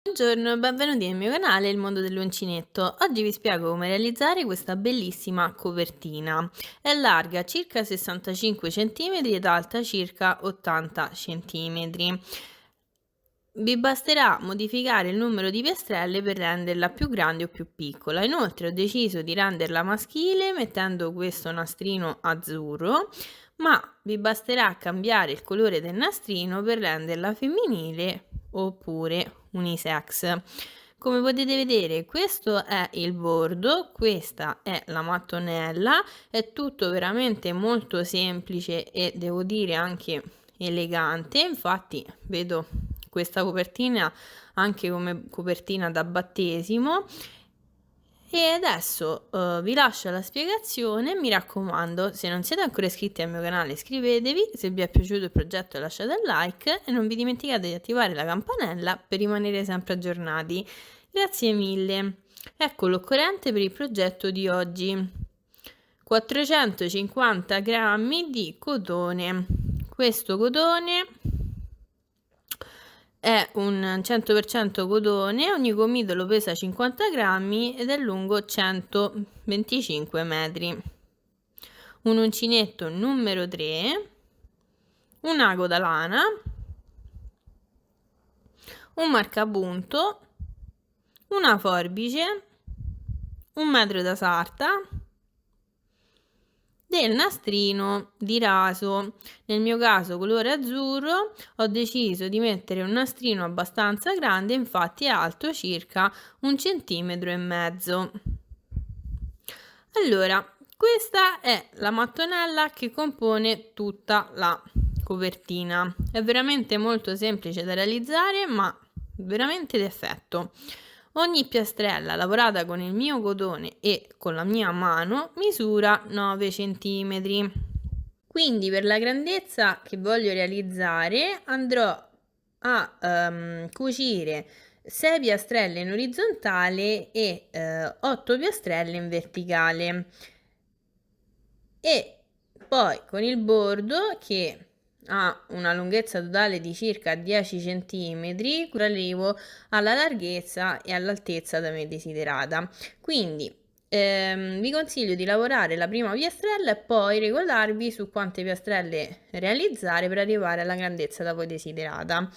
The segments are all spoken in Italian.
Buongiorno e benvenuti nel mio canale Il mondo dell'uncinetto. Oggi vi spiego come realizzare questa bellissima copertina. È larga circa 65 cm ed alta circa 80 cm. Vi basterà modificare il numero di piastrelle per renderla più grande o più piccola. Inoltre ho deciso di renderla maschile mettendo questo nastrino azzurro, ma vi basterà cambiare il colore del nastrino per renderla femminile oppure unisex. Come potete vedere, questo è il bordo, questa è la mattonella, è tutto veramente molto semplice e devo dire anche elegante. Infatti vedo questa copertina anche come copertina da battesimo. E adesso vi lascio la spiegazione. Mi raccomando, se non siete ancora iscritti al mio canale iscrivetevi, se vi è piaciuto il progetto lasciate un like e non vi dimenticate di attivare la campanella per rimanere sempre aggiornati. Grazie mille. Ecco l'occorrente per il progetto di oggi: 450 grammi di cotone. Questo cotone è un 100% cotone, ogni gomitolo pesa 50 grammi ed è lungo 125 metri. Un uncinetto numero 3, un ago da lana, un marcapunto, una forbice, un metro da sarta, del nastrino di raso. Nel mio caso colore azzurro, ho deciso di mettere un nastrino abbastanza grande, infatti è alto circa 1,5 cm. Allora, questa è la mattonella che compone tutta la copertina. È veramente molto semplice da realizzare, ma veramente d'effetto. Ogni piastrella lavorata con il mio cotone e con la mia mano misura 9 cm. Quindi per la grandezza che voglio realizzare andrò a cucire 6 piastrelle in orizzontale e 8 piastrelle in verticale, e poi con il bordo che ha una lunghezza totale di circa 10 cm arrivo alla larghezza e all'altezza da me desiderata. Quindi vi consiglio di lavorare la prima piastrella e poi regolarvi su quante piastrelle realizzare per arrivare alla grandezza da voi desiderata.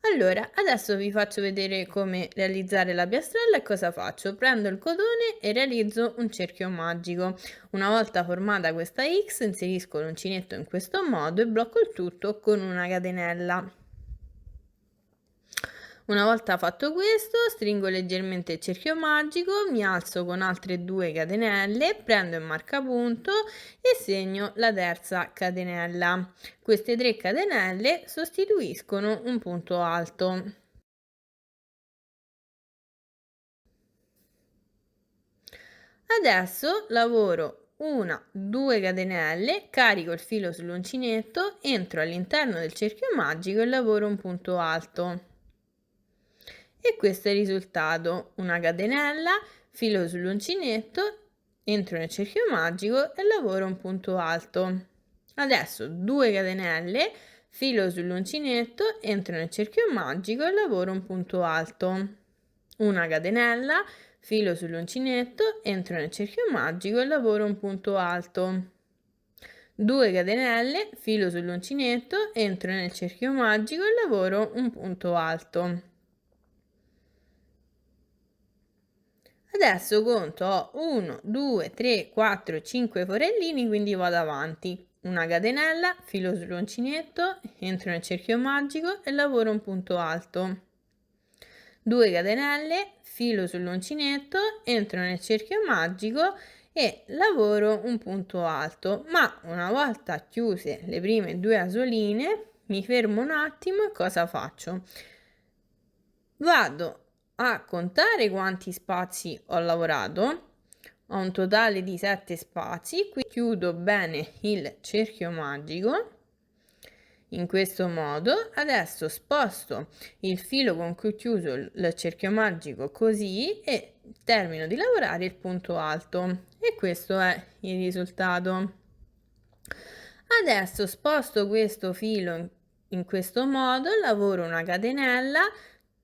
Allora, adesso vi faccio vedere come realizzare la piastrella. E cosa faccio? Prendo il cotone e realizzo un cerchio magico. Una volta formata questa X, inserisco l'uncinetto in questo modo e blocco il tutto con una catenella. Una volta fatto questo, stringo leggermente il cerchio magico, mi alzo con altre 2 catenelle, prendo il marcapunto e segno la terza catenella. Queste 3 catenelle sostituiscono un punto alto. Adesso lavoro 1-2 catenelle, carico il filo sull'uncinetto, entro all'interno del cerchio magico e lavoro un punto alto. E questo è il risultato: una catenella, filo sull'uncinetto, entro nel cerchio magico e lavoro un punto alto. Adesso 2 catenelle, filo sull'uncinetto, entro nel cerchio magico e lavoro un punto alto. Una catenella, filo sull'uncinetto, entro nel cerchio magico e lavoro un punto alto. 2 catenelle, filo sull'uncinetto, entro nel cerchio magico e lavoro un punto alto. Adesso conto, ho 1, 2, 3, 4, 5 forellini, quindi vado avanti. Una catenella, filo sull'uncinetto, entro nel cerchio magico e lavoro un punto alto. 2 catenelle, filo sull'uncinetto, entro nel cerchio magico e lavoro un punto alto. Ma una volta chiuse le prime 2 asoline, mi fermo un attimo e cosa faccio? Vado a contare quanti spazi ho lavorato. Ho un totale di 7 spazi. Qui chiudo bene il cerchio magico in questo modo. Adesso sposto il filo con cui ho chiuso il cerchio magico così e termino di lavorare il punto alto, e questo è il risultato. Adesso sposto questo filo in questo modo, lavoro una catenella,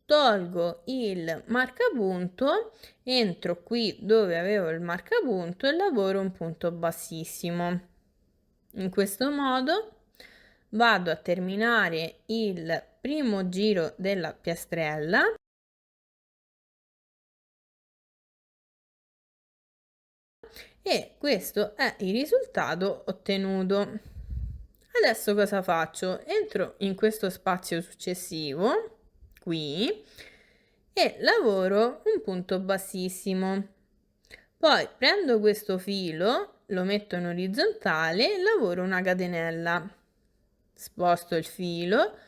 tolgo il marcapunto, entro qui dove avevo il marcapunto e lavoro un punto bassissimo. In questo modo vado a terminare il primo giro della piastrella e questo è il risultato ottenuto. Adesso cosa faccio? Entro in questo spazio successivo, qui, e lavoro un punto bassissimo. Poi prendo questo filo, lo metto in orizzontale e lavoro una catenella. Sposto il filo,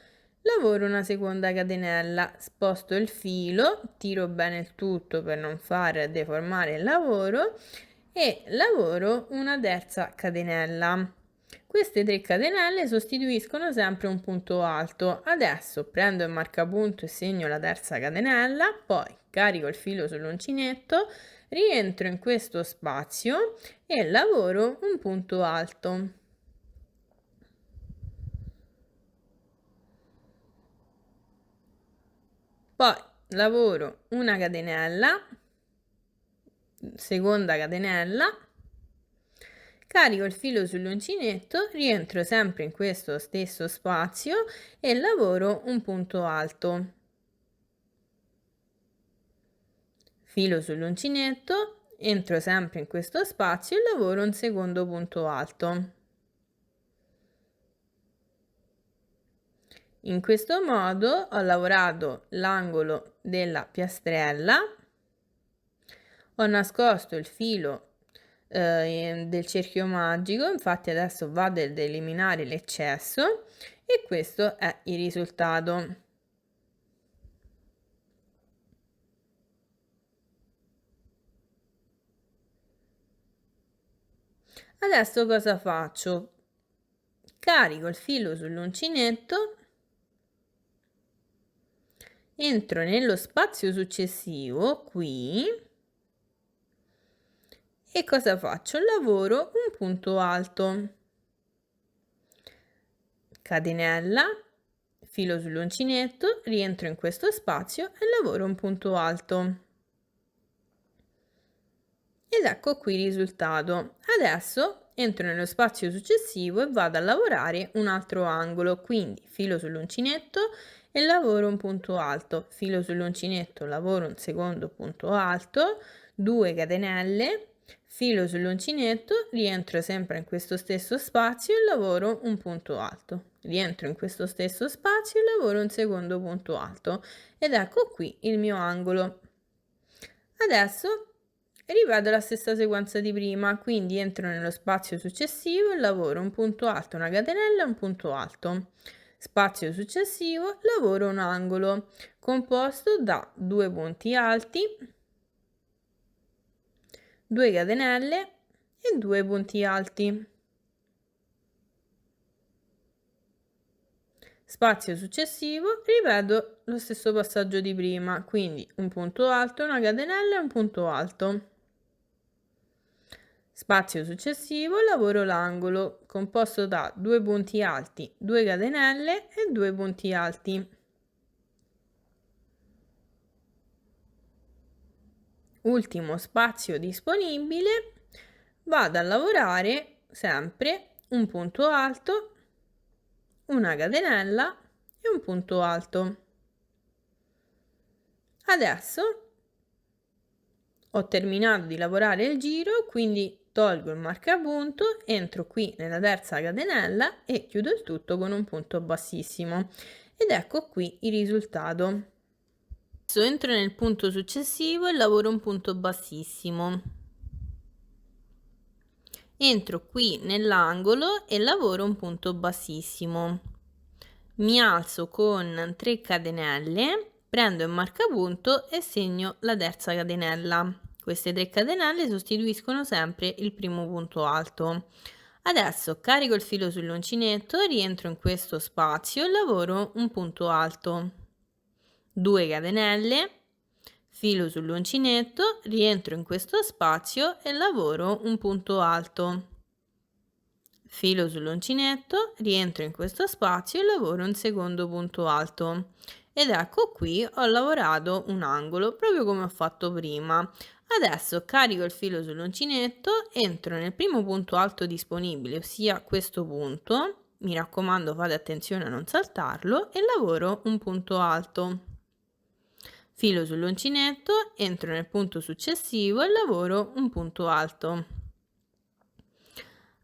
lavoro una seconda catenella, sposto il filo, tiro bene il tutto per non far deformare il lavoro e lavoro una terza catenella. Queste 3 catenelle sostituiscono sempre un punto alto. Adesso prendo il marcapunto e segno la terza catenella, poi carico il filo sull'uncinetto, rientro in questo spazio e lavoro un punto alto. Poi lavoro una catenella, seconda catenella, carico il filo sull'uncinetto, rientro sempre in questo stesso spazio e lavoro un punto alto. Filo sull'uncinetto, entro sempre in questo spazio e lavoro un secondo punto alto. In questo modo ho lavorato l'angolo della piastrella, ho nascosto il filo del cerchio magico, infatti adesso vado ad eliminare l'eccesso e questo è il risultato. Adesso cosa faccio? Carico il filo sull'uncinetto, entro nello spazio successivo, qui, e cosa faccio? Lavoro un punto alto, catenella, filo sull'uncinetto, rientro in questo spazio e lavoro un punto alto. Ed ecco qui il risultato. Adesso entro nello spazio successivo e vado a lavorare un altro angolo, quindi filo sull'uncinetto e lavoro un punto alto, filo sull'uncinetto, lavoro un secondo punto alto, 2 catenelle, filo sull'uncinetto, rientro sempre in questo stesso spazio e lavoro un punto alto, rientro in questo stesso spazio e lavoro un secondo punto alto ed ecco qui il mio angolo. Adesso ripeto la stessa sequenza di prima, quindi entro nello spazio successivo e lavoro un punto alto, una catenella e un punto alto. Spazio successivo, lavoro un angolo composto da 2 punti alti, 2 catenelle e 2 punti alti. Spazio successivo, ripeto lo stesso passaggio di prima, quindi un punto alto, una catenella e un punto alto. Spazio successivo, lavoro l'angolo composto da 2 punti alti, 2 catenelle e 2 punti alti. Ultimo spazio disponibile, vado a lavorare sempre un punto alto, una catenella e un punto alto. Adesso ho terminato di lavorare il giro, quindi tolgo il marcapunto, entro qui nella terza catenella e chiudo il tutto con un punto bassissimo ed ecco qui il risultato. Adesso entro nel punto successivo e lavoro un punto bassissimo. Entro qui nell'angolo e lavoro un punto bassissimo. Mi alzo con 3 catenelle, prendo il marcapunto e segno la terza catenella. Queste 3 catenelle sostituiscono sempre il primo punto alto. Adesso carico il filo sull'uncinetto, rientro in questo spazio e lavoro un punto alto. 2 catenelle, filo sull'uncinetto, rientro in questo spazio e lavoro un punto alto. Filo sull'uncinetto, rientro in questo spazio e lavoro un secondo punto alto Ed ecco qui ho lavorato un angolo proprio come ho fatto prima. Adesso carico il filo sull'uncinetto, entro nel primo punto alto disponibile, ossia questo punto, mi raccomando fate attenzione a non saltarlo, e lavoro un punto alto. Filo sull'uncinetto, entro nel punto successivo e lavoro un punto alto.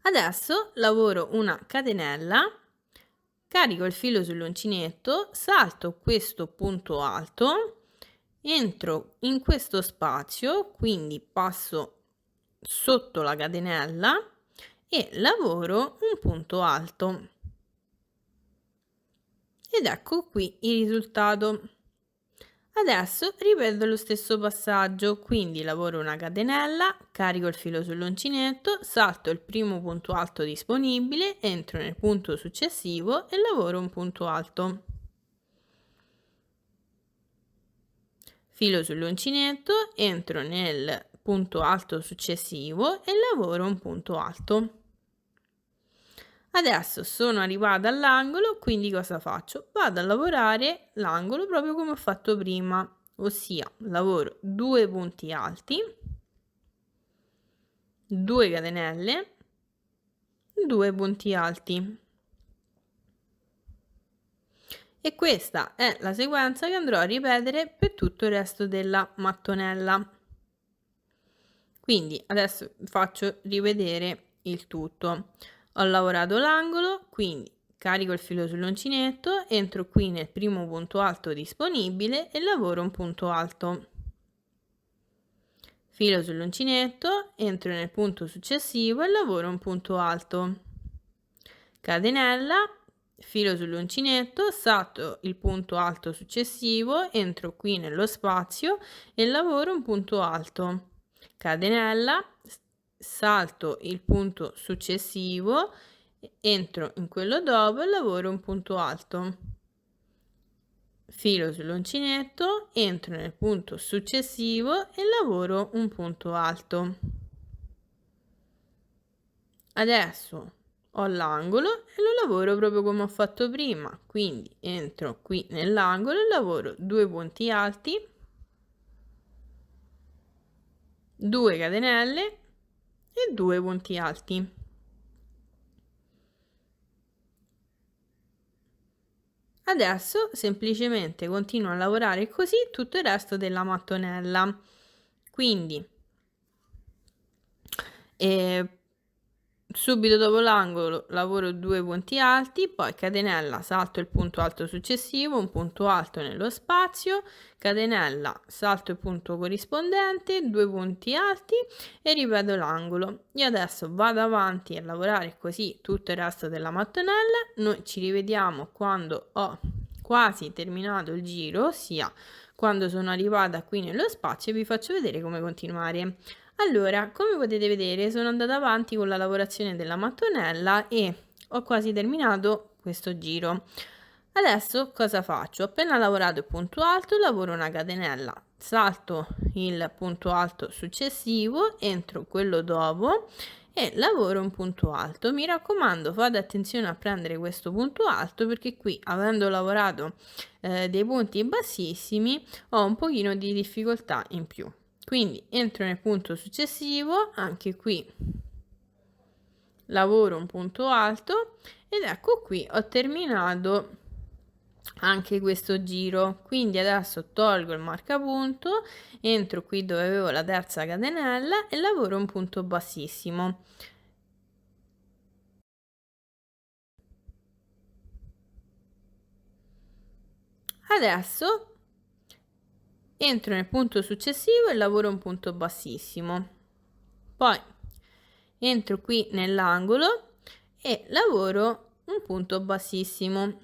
Adesso lavoro una catenella, carico il filo sull'uncinetto, salto questo punto alto, entro in questo spazio, quindi passo sotto la catenella e lavoro un punto alto. Ed ecco qui il risultato. Adesso ripeto lo stesso passaggio, quindi lavoro una catenella, carico il filo sull'uncinetto, salto il primo punto alto disponibile, entro nel punto successivo e lavoro un punto alto. Filo sull'uncinetto, entro nel punto alto successivo e lavoro un punto alto. Adesso sono arrivata all'angolo, quindi cosa faccio? Vado a lavorare l'angolo proprio come ho fatto prima, ossia lavoro 2 punti alti, 2 catenelle, 2 punti alti. E questa è la sequenza che andrò a ripetere per tutto il resto della mattonella. Quindi adesso faccio rivedere il tutto. Ho lavorato l'angolo, quindi carico il filo sull'uncinetto, entro qui nel primo punto alto disponibile e lavoro un punto alto. Filo sull'uncinetto, entro nel punto successivo e lavoro un punto alto. Catenella, filo sull'uncinetto, salto il punto alto successivo, entro qui nello spazio e lavoro un punto alto. Catenella, salto il punto successivo, entro in quello dopo e lavoro un punto alto. Filo sull'uncinetto, entro nel punto successivo e lavoro un punto alto. Adesso ho l'angolo e lo lavoro proprio come ho fatto prima, quindi entro qui nell'angolo e lavoro 2 punti alti, 2 catenelle e 2 punti alti. Adesso semplicemente continuo a lavorare così tutto il resto della mattonella. Quindi subito dopo l'angolo lavoro 2 punti alti, poi catenella, salto il punto alto successivo, un punto alto nello spazio, catenella, salto il punto corrispondente, 2 punti alti e ripeto l'angolo. Io adesso vado avanti a lavorare così tutto il resto della mattonella. Noi ci rivediamo quando ho quasi terminato il giro, ossia quando sono arrivata qui nello spazio, e vi faccio vedere come continuare. Allora, come potete vedere, sono andata avanti con la lavorazione della mattonella e ho quasi terminato questo giro. Adesso cosa faccio? Ho appena lavorato il punto alto, lavoro una catenella, salto il punto alto successivo, entro quello dopo e lavoro un punto alto. Mi raccomando, fate attenzione a prendere questo punto alto, perché qui, avendo lavorato dei punti bassissimi, ho un pochino di difficoltà in più. Quindi entro nel punto successivo, anche qui lavoro un punto alto ed ecco qui ho terminato anche questo giro. Quindi adesso tolgo il marcapunto, entro qui dove avevo la terza catenella e lavoro un punto bassissimo. Adesso entro nel punto successivo e lavoro un punto bassissimo, poi entro qui nell'angolo e lavoro un punto bassissimo,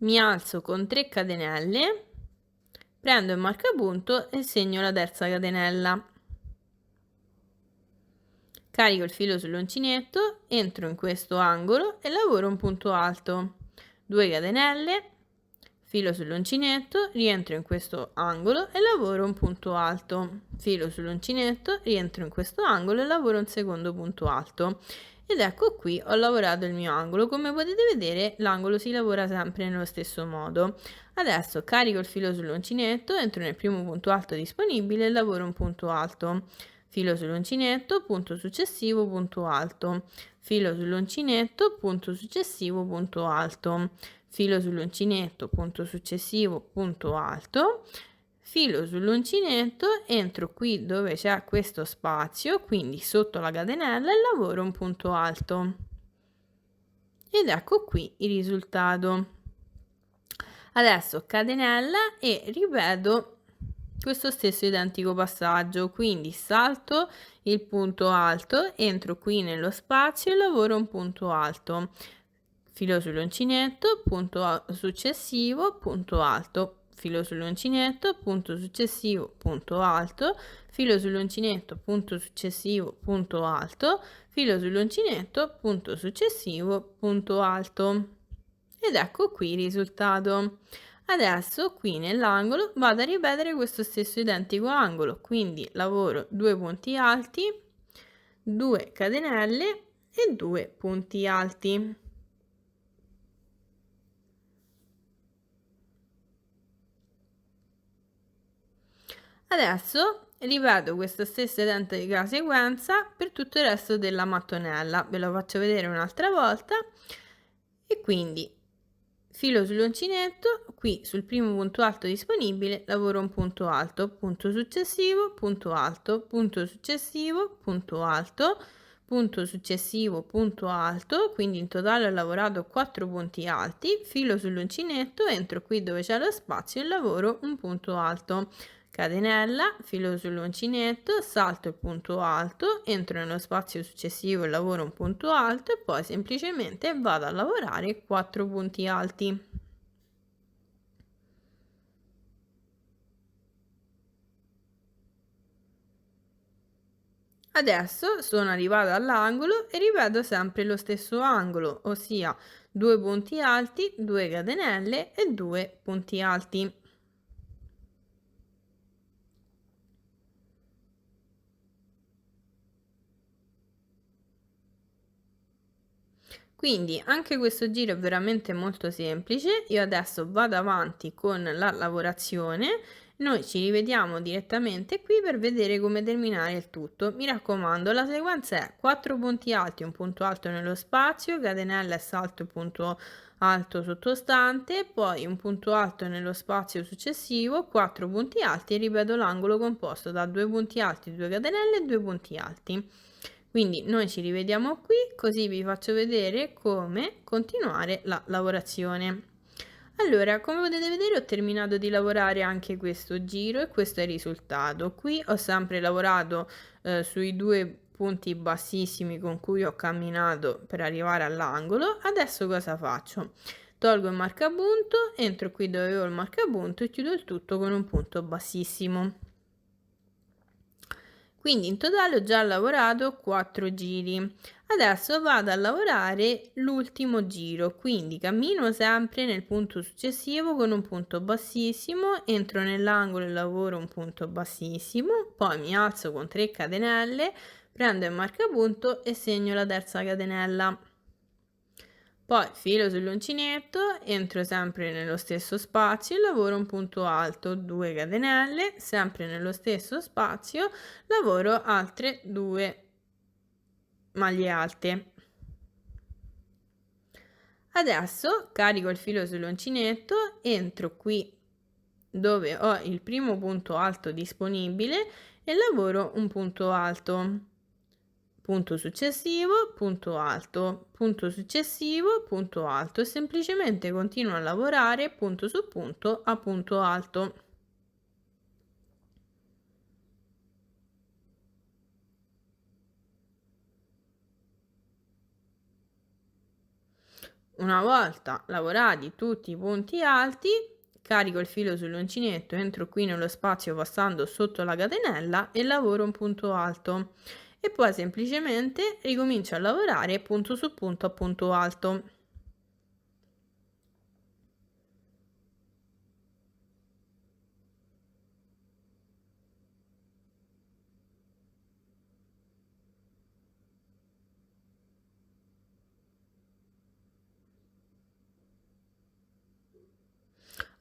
mi alzo con 3 catenelle, prendo il marcapunto e segno la terza catenella, carico il filo sull'uncinetto, entro in questo angolo e lavoro un punto alto, 2 catenelle, filo sull'uncinetto, rientro in questo angolo e lavoro un punto alto, filo sull'uncinetto, rientro in questo angolo e lavoro un secondo punto alto. Ed ecco qui ho lavorato il mio angolo. Come potete vedere, l'angolo si lavora sempre nello stesso modo. Adesso carico il filo sull'uncinetto, entro nel primo punto alto disponibile e lavoro un punto alto. Filo sull'uncinetto, punto successivo, punto alto. Filo sull'uncinetto, punto successivo, punto alto. Filo sull'uncinetto, punto successivo, punto alto. Filo sull'uncinetto, entro qui dove c'è questo spazio, quindi sotto la catenella, e lavoro un punto alto. Ed ecco qui il risultato. Adesso catenella e ripeto questo stesso identico passaggio, quindi salto il punto alto, entro qui nello spazio e lavoro un punto alto. Filo sull'uncinetto, punto successivo, punto alto. Filo sull'uncinetto, punto successivo, punto alto. Filo sull'uncinetto, punto successivo, punto alto. Filo sull'uncinetto, punto successivo, punto alto. Ed ecco qui il risultato. Adesso qui nell'angolo vado a ripetere questo stesso identico angolo, quindi lavoro 2 punti alti, 2 catenelle e 2 punti alti. Adesso ripeto questa stessa identica sequenza per tutto il resto della mattonella, ve la faccio vedere un'altra volta. E quindi filo sull'uncinetto, qui sul primo punto alto disponibile lavoro un punto alto, punto successivo, punto alto, punto successivo, punto alto, punto successivo, punto alto, quindi in totale ho lavorato 4 punti alti, filo sull'uncinetto, entro qui dove c'è lo spazio e lavoro un punto alto. Catenella, filo sull'uncinetto, salto il punto alto, entro nello spazio successivo e lavoro un punto alto e poi semplicemente vado a lavorare 4 punti alti. Adesso sono arrivata all'angolo e ripeto sempre lo stesso angolo, ossia 2 punti alti, 2 catenelle e 2 punti alti. Quindi anche questo giro è veramente molto semplice. Io adesso vado avanti con la lavorazione. Noi ci rivediamo direttamente qui per vedere come terminare il tutto. Mi raccomando, la sequenza è 4 punti alti, un punto alto nello spazio, catenella e salto, punto alto sottostante, poi un punto alto nello spazio successivo, 4 punti alti e ripeto l'angolo composto da 2 punti alti, 2 catenelle e 2 punti alti. Quindi noi ci rivediamo qui, così vi faccio vedere come continuare la lavorazione. Allora, come potete vedere ho terminato di lavorare anche questo giro e questo è il risultato. Qui ho sempre lavorato sui 2 punti bassissimi con cui ho camminato per arrivare all'angolo. Adesso cosa faccio? Tolgo il marcapunto, entro qui dove avevo il marcapunto e chiudo il tutto con un punto bassissimo. Quindi in totale ho già lavorato 4 giri. Adesso vado a lavorare l'ultimo giro, quindi cammino sempre nel punto successivo con un punto bassissimo, entro nell'angolo e lavoro un punto bassissimo, poi mi alzo con 3 catenelle, prendo il marcapunto e segno la terza catenella. Poi filo sull'uncinetto, entro sempre nello stesso spazio e lavoro un punto alto, 2 catenelle, sempre nello stesso spazio, lavoro altre 2 maglie alte. Adesso carico il filo sull'uncinetto, entro qui dove ho il primo punto alto disponibile e lavoro un punto alto. Punto successivo, punto alto, punto successivo, punto alto e semplicemente continuo a lavorare punto su punto a punto alto. Una volta lavorati tutti i punti alti, carico il filo sull'uncinetto, entro qui nello spazio passando sotto la catenella e lavoro un punto alto e poi semplicemente ricomincio a lavorare punto su punto a punto alto.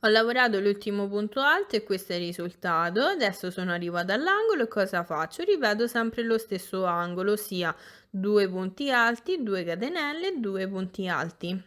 Ho lavorato l'ultimo punto alto e questo è il risultato. Adesso sono arrivata all'angolo e cosa faccio? Ripeto sempre lo stesso angolo, ossia 2 punti alti, 2 catenelle, 2 punti alti.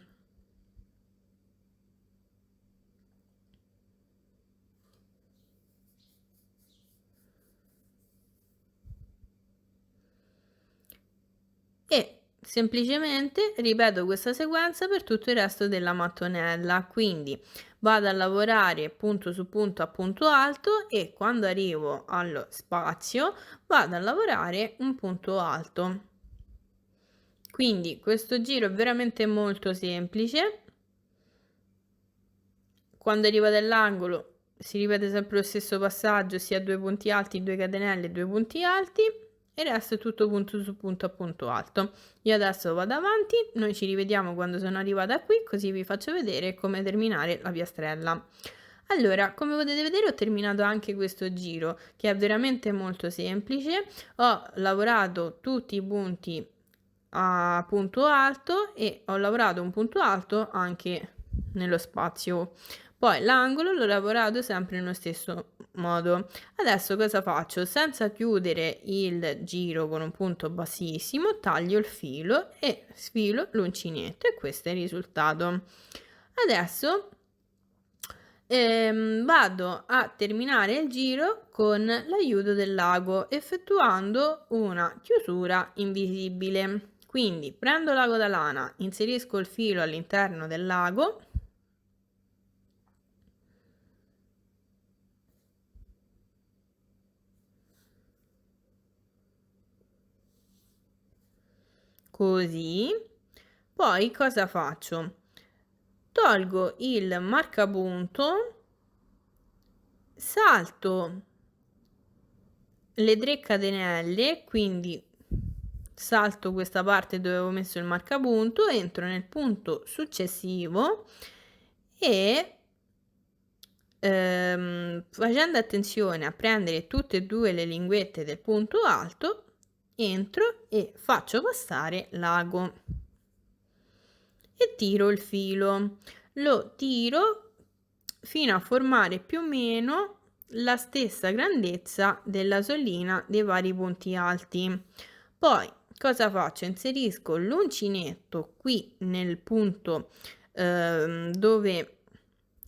E semplicemente ripeto questa sequenza per tutto il resto della mattonella. Quindi vado a lavorare punto su punto a punto alto e quando arrivo allo spazio vado a lavorare un punto alto. Quindi questo giro è veramente molto semplice. Quando arrivate all'angolo si ripete sempre lo stesso passaggio, sia 2 punti alti, 2 catenelle, 2 punti alti e il resto è tutto punto su punto a punto alto. Io adesso vado avanti, noi ci rivediamo quando sono arrivata qui, così vi faccio vedere come terminare la piastrella. Allora, come potete vedere ho terminato anche questo giro, che è veramente molto semplice. Ho lavorato tutti i punti a punto alto e ho lavorato un punto alto anche nello spazio. Poi l'angolo l'ho lavorato sempre nello stesso modo. Adesso cosa faccio? Senza chiudere il giro con un punto bassissimo, taglio il filo e sfilo l'uncinetto e questo è il risultato. Adesso vado a terminare il giro con l'aiuto dell'ago effettuando una chiusura invisibile. Quindi prendo l'ago da lana, inserisco il filo all'interno dell'ago. Così. Poi cosa faccio? Tolgo il marcapunto, salto le 3 catenelle, quindi salto questa parte dove avevo messo il marcapunto, entro nel punto successivo e facendo attenzione a prendere tutte e 2 le linguette del punto alto, entro e faccio passare l'ago e tiro il filo. Lo tiro fino a formare più o meno la stessa grandezza della sollina dei vari punti alti. Poi cosa faccio? Inserisco l'uncinetto qui nel punto dove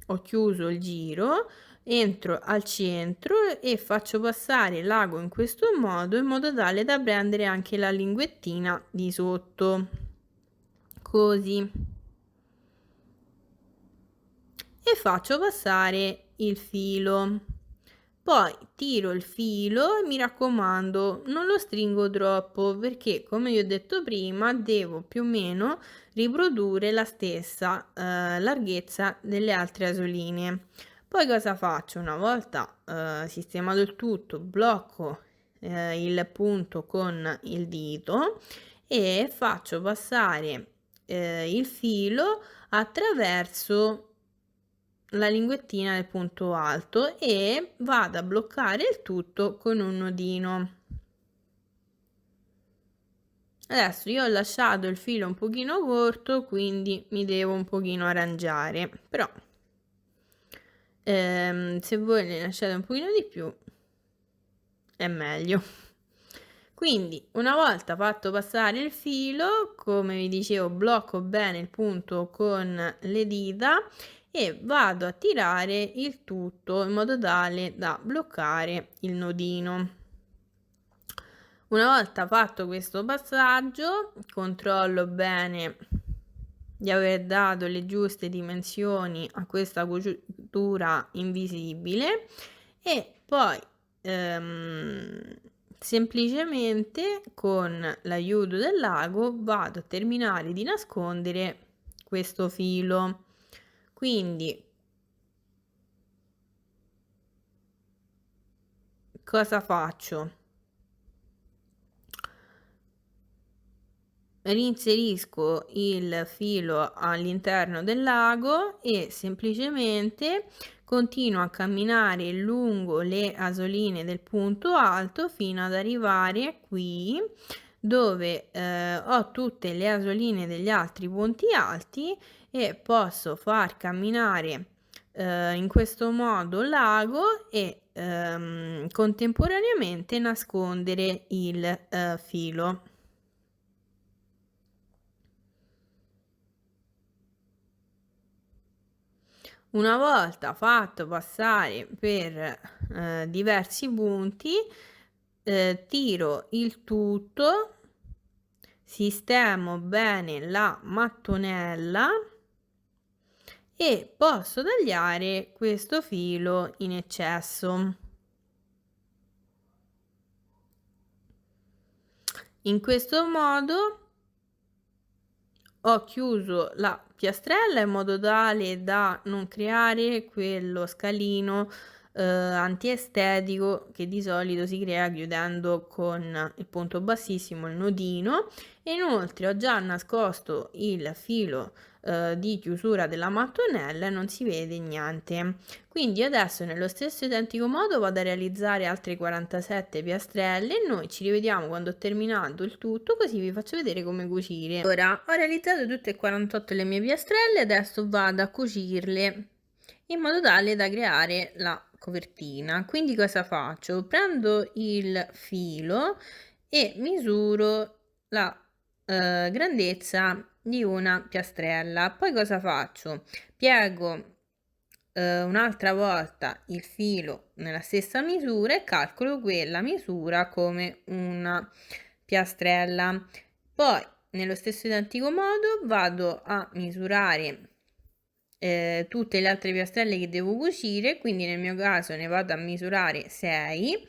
ho chiuso il giro, entro al centro e faccio passare l'ago in questo modo in modo tale da prendere anche la linguettina di sotto, così, e faccio passare il filo. Poi tiro il filo e mi raccomando non lo stringo troppo perché come vi ho detto prima devo più o meno riprodurre la stessa larghezza delle altre asoline. Poi cosa faccio? Una volta sistemato il tutto blocco il punto con il dito e faccio passare il filo attraverso la linguettina del punto alto e vado a bloccare il tutto con un nodino. Adesso io ho lasciato il filo un pochino corto, quindi mi devo un pochino arrangiare, però se voi ne lasciate un pochino di più è meglio. Quindi una volta fatto passare il filo, come vi dicevo, blocco bene il punto con le dita e vado a tirare il tutto in modo tale da bloccare il nodino. Una volta fatto questo passaggio, controllo bene di aver dato le giuste dimensioni a questa cucitura invisibile e poi semplicemente con l'aiuto dell'ago vado a terminare di nascondere questo filo. Quindi cosa faccio? Reinserisco il filo all'interno dell'ago e semplicemente continuo a camminare lungo le asoline del punto alto fino ad arrivare qui dove ho tutte le asoline degli altri punti alti e posso far camminare in questo modo l'ago e contemporaneamente nascondere il filo. Una volta fatto passare per diversi punti, tiro il tutto, sistemo bene la mattonella e posso tagliare questo filo in eccesso. In questo modo ho chiuso la piastrella in modo tale da non creare quello scalino antiestetico che di solito si crea chiudendo con il punto bassissimo il nodino, e inoltre ho già nascosto il filo di chiusura della mattonella e non si vede niente. Quindi adesso nello stesso identico modo vado a realizzare altre 47 piastrelle e noi ci rivediamo quando ho terminato il tutto, così vi faccio vedere come cucire. Ora ho realizzato tutte e 48 le mie piastrelle, adesso vado a cucirle in modo tale da creare la copertina. Quindi cosa faccio? Prendo il filo e misuro la grandezza di una piastrella. Poi cosa faccio? Piego un'altra volta il filo nella stessa misura e calcolo quella misura come una piastrella. Poi nello stesso identico modo vado a misurare tutte le altre piastrelle che devo cucire, quindi nel mio caso ne vado a misurare 6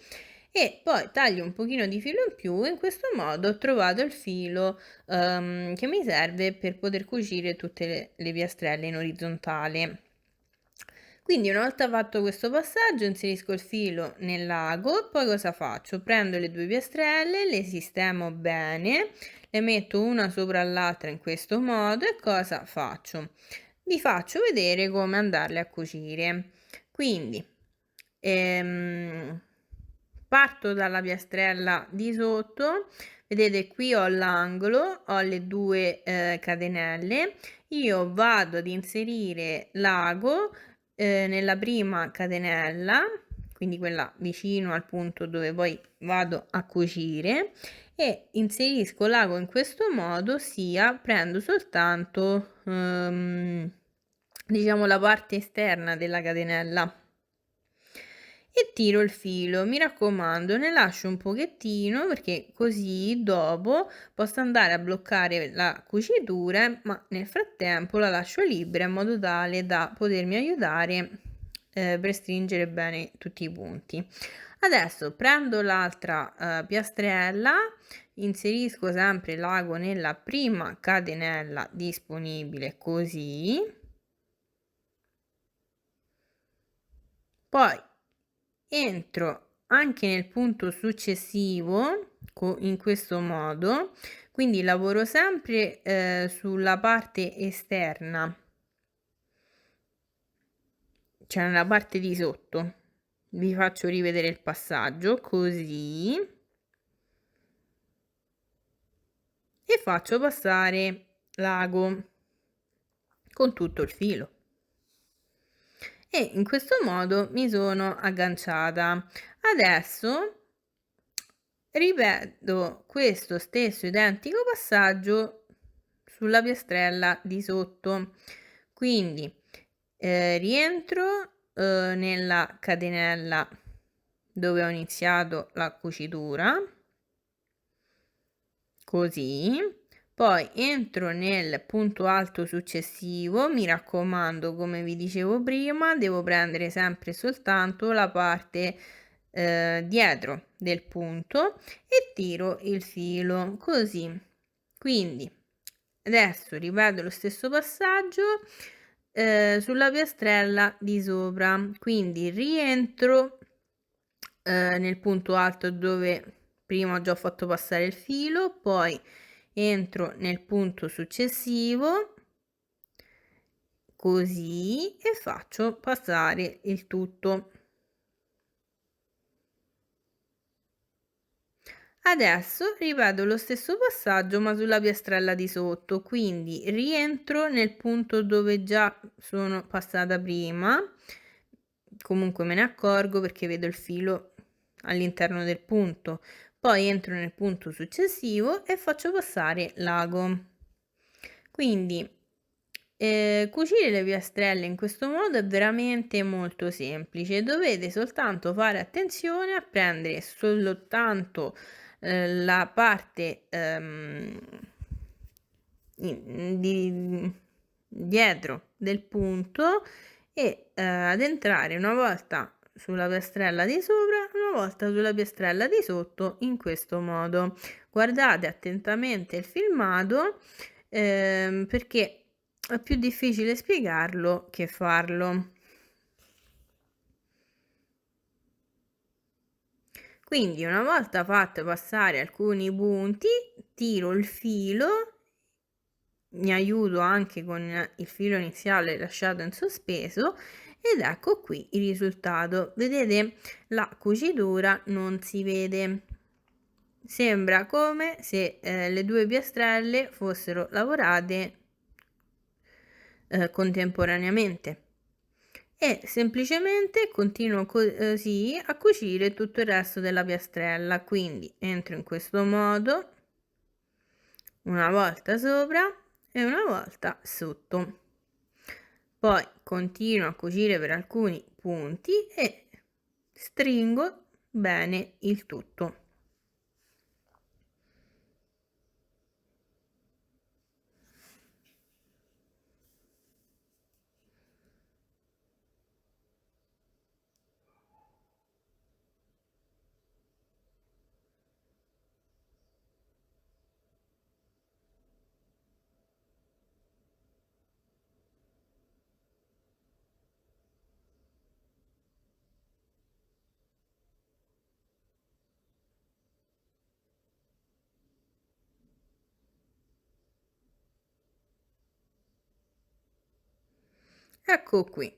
e poi taglio un pochino di filo in più, e in questo modo ho trovato il filo che mi serve per poter cucire tutte le piastrelle in orizzontale. Quindi una volta fatto questo passaggio inserisco il filo nell'ago, poi cosa faccio? Prendo le due piastrelle, le sistemo bene, le metto una sopra l'altra in questo modo e cosa faccio? Vi faccio vedere come andarle a cucire. Quindi parto dalla piastrella di sotto, vedete qui ho l'angolo, ho le due catenelle, io vado ad inserire l'ago nella prima catenella, quindi quella vicino al punto dove poi vado a cucire, e inserisco l'ago in questo modo, ossia prendo soltanto diciamo la parte esterna della catenella e tiro il filo. Mi raccomando, ne lascio un pochettino perché così dopo posso andare a bloccare la cucitura, ma nel frattempo la lascio libera in modo tale da potermi aiutare per stringere bene tutti i punti. Adesso prendo l'altra piastrella, inserisco sempre l'ago nella prima catenella disponibile, così. Poi entro anche nel punto successivo in questo modo, quindi lavoro sempre sulla parte esterna, cioè nella parte di sotto. Vi faccio rivedere il passaggio, così, e faccio passare l'ago con tutto il filo. E in questo modo mi sono agganciata. Adesso ripeto questo stesso identico passaggio sulla piastrella di sotto, quindi rientro nella catenella dove ho iniziato la cucitura, così, poi entro nel punto alto successivo, mi raccomando, come vi dicevo prima, devo prendere sempre soltanto la parte dietro del punto e tiro il filo, così. Quindi adesso ripeto lo stesso passaggio sulla piastrella di sopra, quindi rientro nel punto alto dove prima ho già fatto passare il filo, poi entro nel punto successivo, così, e faccio passare il tutto. Adesso ripeto lo stesso passaggio ma sulla piastrella di sotto, quindi rientro nel punto dove già sono passata prima, comunque me ne accorgo perché vedo il filo all'interno del punto, poi entro nel punto successivo e faccio passare l'ago. Quindi cucire le piastrelle in questo modo è veramente molto semplice, dovete soltanto fare attenzione a prendere soltanto la parte dietro del punto e ad entrare una volta sulla piastrella di sopra, una volta sulla piastrella di sotto, in questo modo. Guardate attentamente il filmato perché è più difficile spiegarlo che farlo. Quindi una volta fatto passare alcuni punti, tiro il filo, mi aiuto anche con il filo iniziale lasciato in sospeso ed ecco qui il risultato. Vedete, la cucitura non si vede. Sembra come se le due piastrelle fossero lavorate contemporaneamente. E semplicemente continuo così a cucire tutto il resto della piastrella, quindi entro in questo modo una volta sopra e una volta sotto, poi continuo a cucire per alcuni punti e stringo bene il tutto. Ecco qui,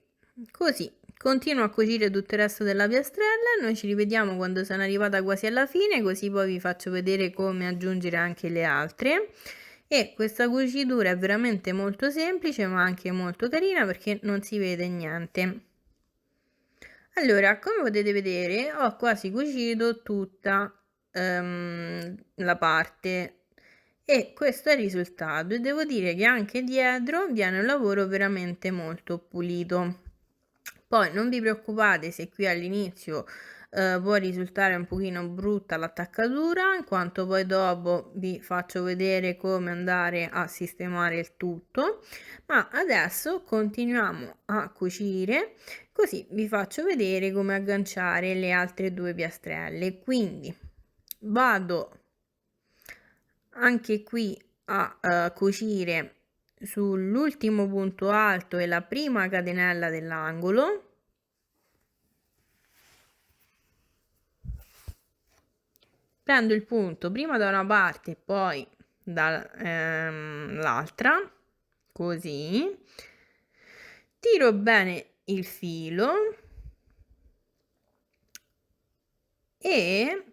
così continuo a cucire tutto il resto della piastrella, noi ci rivediamo quando sono arrivata quasi alla fine, così poi vi faccio vedere come aggiungere anche le altre. E questa cucitura è veramente molto semplice ma anche molto carina perché non si vede niente. Allora, come potete vedere ho quasi cucito tutta la parte e questo è il risultato e devo dire che anche dietro viene un lavoro veramente molto pulito. Poi non vi preoccupate se qui all'inizio può risultare un pochino brutta l'attaccatura, in quanto poi dopo vi faccio vedere come andare a sistemare il tutto, ma adesso continuiamo a cucire, così vi faccio vedere come agganciare le altre due piastrelle. Quindi vado anche qui a cucire sull'ultimo punto alto e la prima catenella dell'angolo, prendo il punto prima da una parte e poi dall'altra, così, tiro bene il filo e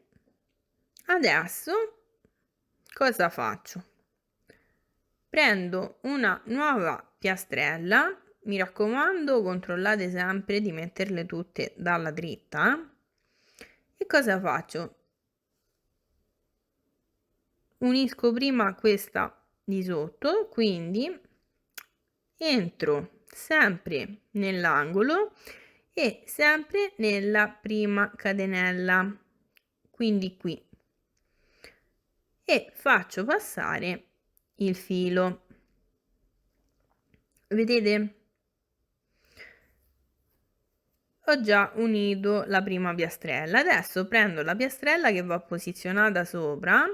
adesso cosa faccio? Prendo una nuova piastrella, mi raccomando controllate sempre di metterle tutte dalla dritta, e cosa faccio? Unisco prima questa di sotto, quindi entro sempre nell'angolo e sempre nella prima catenella, quindi qui, e faccio passare il filo. Vedete? Ho già unito la prima piastrella, adesso prendo la piastrella che va posizionata sopra,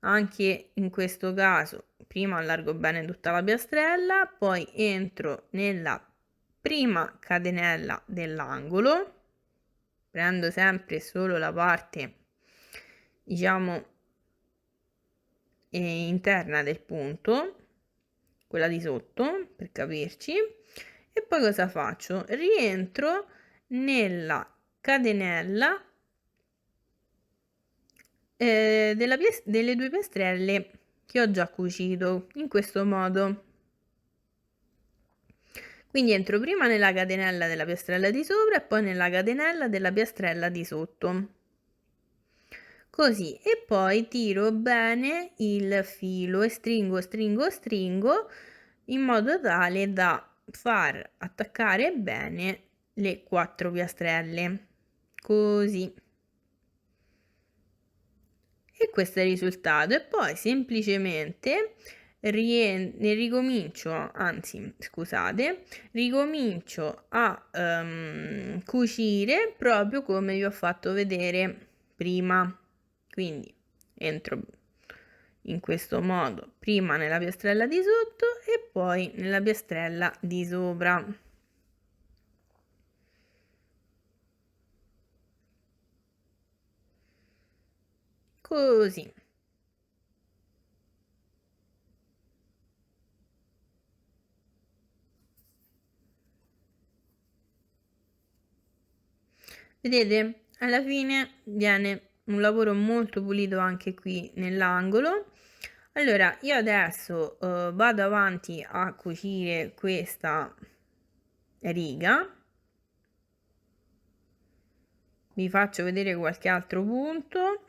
anche in questo caso prima allargo bene tutta la piastrella, poi entro nella prima catenella dell'angolo, prendo sempre solo la parte diciamo interna del punto, quella di sotto per capirci, e poi cosa faccio? Rientro nella catenella delle due piastrelle che ho già cucito in questo modo. Quindi entro prima nella catenella della piastrella di sopra e poi nella catenella della piastrella di sotto, così, e poi tiro bene il filo e stringo in modo tale da far attaccare bene le 4 piastrelle, così. E questo è il risultato. E poi semplicemente ricomincio a cucire proprio come vi ho fatto vedere prima. Quindi entro in questo modo prima nella piastrella di sotto e poi nella piastrella di sopra. Così. Vedete? Alla fine viene un lavoro molto pulito anche qui nell'angolo. Allora, io adesso vado avanti a cucire questa riga. Vi faccio vedere qualche altro punto.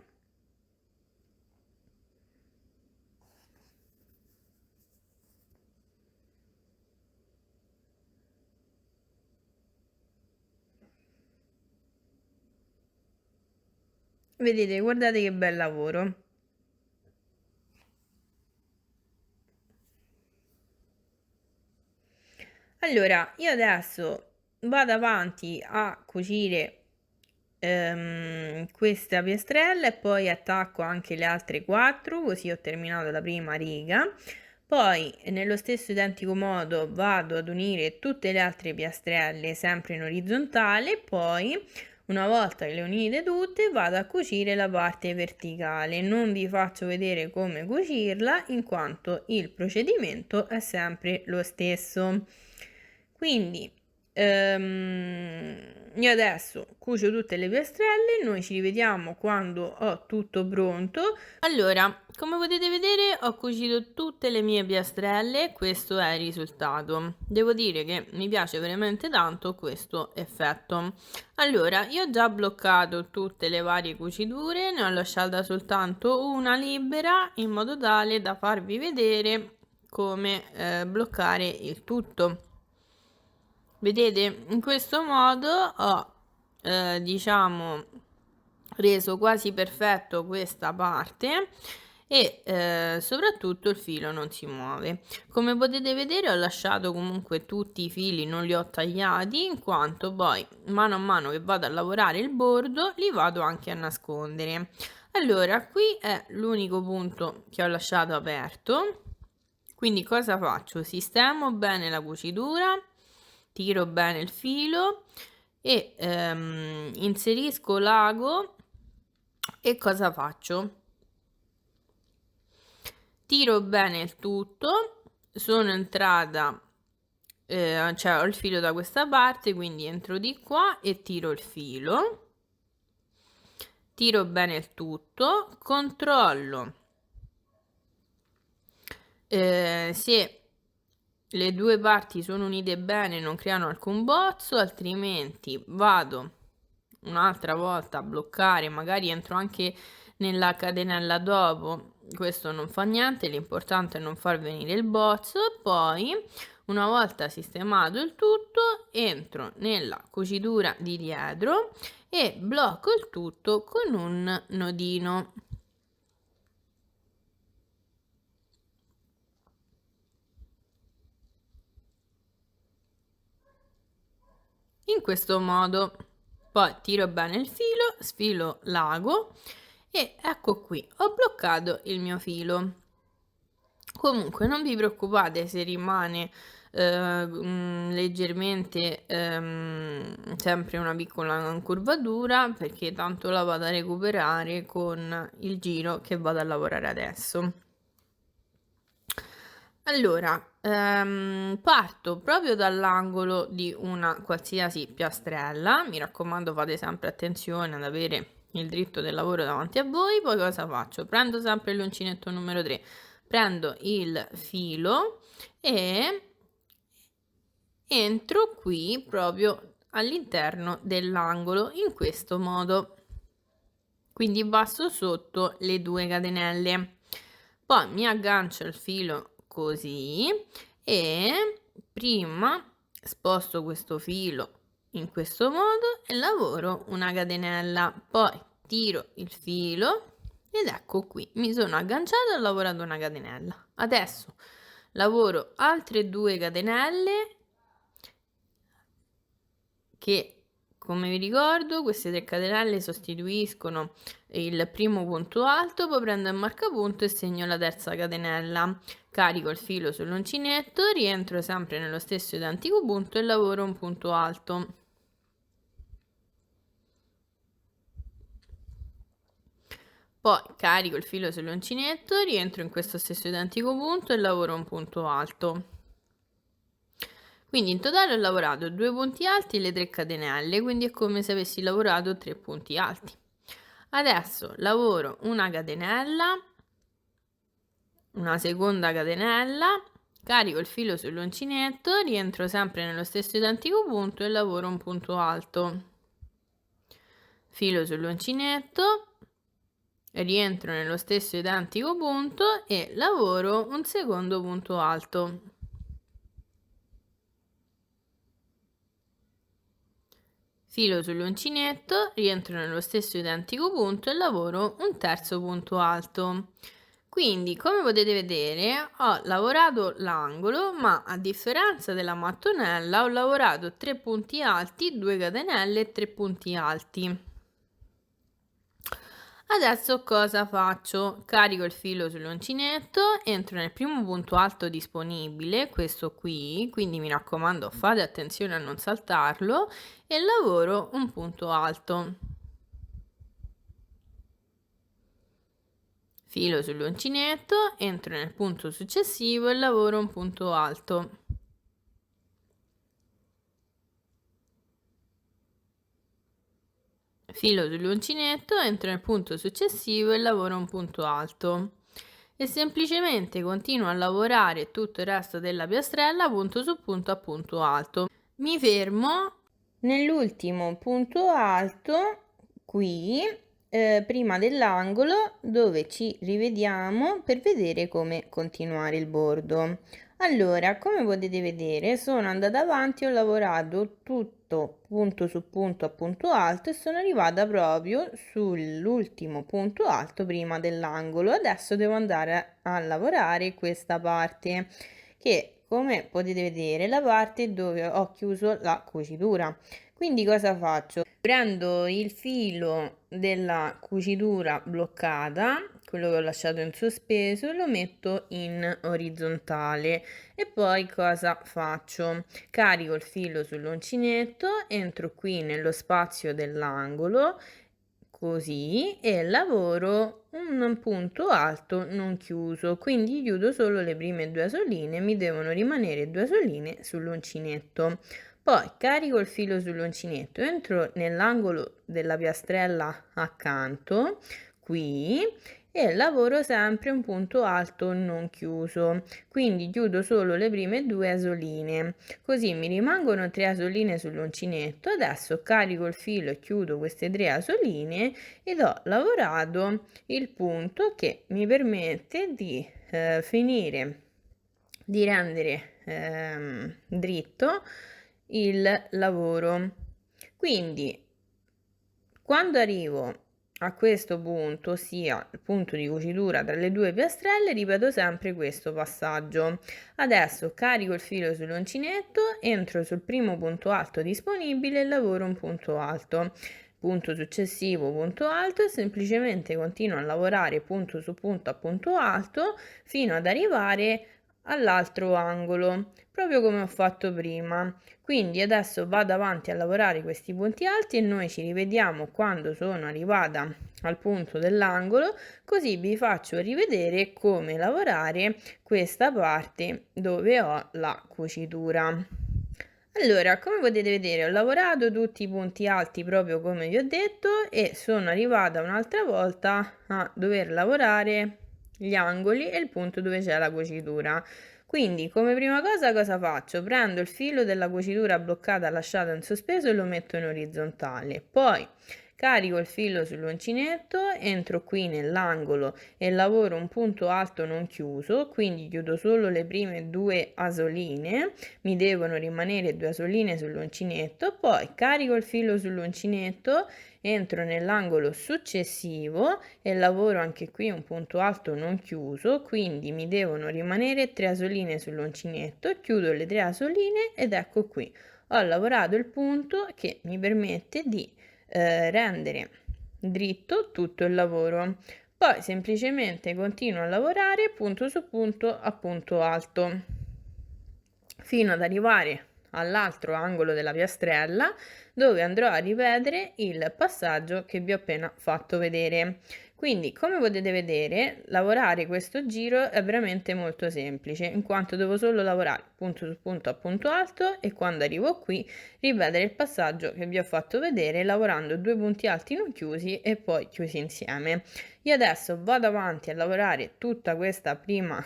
Vedete, guardate che bel lavoro. Allora, io adesso vado avanti a cucire questa piastrella e poi attacco anche le altre 4, così ho terminato la prima riga. Poi nello stesso identico modo vado ad unire tutte le altre piastrelle sempre in orizzontale, poi una volta che le unite tutte vado a cucire la parte verticale. Non vi faccio vedere come cucirla in quanto il procedimento è sempre lo stesso. Quindi io adesso cucio tutte le piastrelle, noi ci rivediamo quando ho tutto pronto. Allora, come potete vedere ho cucito tutte le mie piastrelle, questo è il risultato. Devo dire che mi piace veramente tanto questo effetto. Allora, io ho già bloccato tutte le varie cuciture, ne ho lasciata soltanto una libera in modo tale da farvi vedere come bloccare il tutto. Vedete, in questo modo ho diciamo reso quasi perfetto questa parte e soprattutto il filo non si muove. Come potete vedere ho lasciato comunque tutti i fili, non li ho tagliati in quanto poi mano a mano che vado a lavorare il bordo li vado anche a nascondere. Allora, qui è l'unico punto che ho lasciato aperto, quindi cosa faccio? Sistemo bene la cucitura, tiro bene il filo e inserisco l'ago e cosa faccio? Tiro bene il tutto, sono entrata, cioè ho il filo da questa parte, quindi entro di qua e tiro il filo, tiro bene il tutto, controllo se le due parti sono unite bene, non creano alcun bozzo, altrimenti vado un'altra volta a bloccare, magari entro anche nella catenella dopo, questo non fa niente, l'importante è non far venire il bozzo. E poi una volta sistemato il tutto entro nella cucitura di dietro e blocco il tutto con un nodino. In questo modo poi tiro bene il filo, sfilo l'ago e ecco qui, ho bloccato il mio filo. Comunque non vi preoccupate se rimane leggermente sempre una piccola curvatura, perché tanto la vado a recuperare con il giro che vado a lavorare adesso. Allora, parto proprio dall'angolo di una qualsiasi piastrella, mi raccomando fate sempre attenzione ad avere il dritto del lavoro davanti a voi, poi cosa faccio? Prendo sempre l'uncinetto numero 3, prendo il filo e entro qui proprio all'interno dell'angolo in questo modo. Quindi passo sotto le 2 catenelle. Poi mi aggancio il filo così e prima sposto questo filo in questo modo e lavoro una catenella, poi tiro il filo ed ecco qui, mi sono agganciata e ho lavorato una catenella. Adesso lavoro altre 2 catenelle che, come vi ricordo, queste 3 catenelle sostituiscono il primo punto alto, poi prendo il marcapunto e segno la terza catenella. Carico il filo sull'uncinetto, rientro sempre nello stesso identico punto e lavoro un punto alto. Poi carico il filo sull'uncinetto, rientro in questo stesso identico punto e lavoro un punto alto. Quindi in totale ho lavorato 2 punti alti e le 3 catenelle, quindi è come se avessi lavorato 3 punti alti. Adesso lavoro una catenella, una seconda catenella, carico il filo sull'uncinetto, rientro sempre nello stesso identico punto e lavoro un punto alto. Filo sull'uncinetto, rientro nello stesso identico punto e lavoro un secondo punto alto. Filo sull'uncinetto, rientro nello stesso identico punto e lavoro un terzo punto alto. Quindi, come potete vedere, ho lavorato l'angolo, ma a differenza della mattonella ho lavorato 3 punti alti, 2 catenelle e 3 punti alti. Adesso cosa faccio? Carico il filo sull'uncinetto, entro nel primo punto alto disponibile, questo qui, quindi mi raccomando fate attenzione a non saltarlo, e lavoro un punto alto. Filo sull'uncinetto, entro nel punto successivo e lavoro un punto alto. Filo sull'uncinetto, entro nel punto successivo e lavoro un punto alto. E semplicemente continuo a lavorare tutto il resto della piastrella punto su punto a punto alto. Mi fermo nell'ultimo punto alto qui prima dell'angolo dove ci rivediamo per vedere come continuare il bordo. Allora, come potete vedere, sono andata avanti, ho lavorato tutto punto su punto a punto alto e sono arrivata proprio sull'ultimo punto alto prima dell'angolo. Adesso devo andare a lavorare questa parte che, come potete vedere, è la parte dove ho chiuso la cucitura. Quindi cosa faccio? Prendo il filo della cucitura bloccata, quello che ho lasciato in sospeso, e lo metto in orizzontale e poi cosa faccio? Carico il filo sull'uncinetto, entro qui nello spazio dell'angolo così e lavoro un punto alto non chiuso, quindi chiudo solo le prime 2 asoline, mi devono rimanere 2 asoline sull'uncinetto. Poi carico il filo sull'uncinetto, entro nell'angolo della piastrella accanto, qui, e lavoro sempre un punto alto non chiuso, quindi chiudo solo le prime 2 asoline, così mi rimangono 3 asoline sull'uncinetto. Adesso carico il filo e chiudo queste 3 asoline ed ho lavorato il punto che mi permette di finire di rendere dritto il lavoro. Quindi quando arrivo a questo punto, ossia il punto di cucitura tra le 2 piastrelle, ripeto sempre questo passaggio. Adesso carico il filo sull'uncinetto, entro sul primo punto alto disponibile e lavoro un punto alto. Punto successivo, punto alto, e semplicemente continuo a lavorare punto su punto a punto alto fino ad arrivare all'altro angolo, proprio come ho fatto prima. Quindi adesso vado avanti a lavorare questi punti alti e noi ci rivediamo quando sono arrivata al punto dell'angolo, così vi faccio rivedere come lavorare questa parte dove ho la cucitura. Allora, come potete vedere, ho lavorato tutti i punti alti proprio come vi ho detto e sono arrivata un'altra volta a dover lavorare gli angoli e il punto dove c'è la cucitura. Quindi, come prima cosa faccio? Prendo il filo della cucitura bloccata lasciata in sospeso e lo metto in orizzontale. Poi carico il filo sull'uncinetto, entro qui nell'angolo e lavoro un punto alto non chiuso, quindi chiudo solo le prime due asoline, mi devono rimanere due asoline sull'uncinetto, poi carico il filo sull'uncinetto, entro nell'angolo successivo e lavoro anche qui un punto alto non chiuso, quindi mi devono rimanere 3 asoline sull'uncinetto, chiudo le 3 asoline ed ecco qui, ho lavorato il punto che mi permette di rendere dritto tutto il lavoro. Poi semplicemente continuo a lavorare punto su punto a punto alto fino ad arrivare all'altro angolo della piastrella dove andrò a ripetere il passaggio che vi ho appena fatto vedere. Quindi, come potete vedere, lavorare questo giro è veramente molto semplice, in quanto devo solo lavorare punto su punto a punto alto e quando arrivo qui ripetere il passaggio che vi ho fatto vedere lavorando due punti alti non chiusi e poi chiusi insieme. Io adesso vado avanti a lavorare tutta questa prima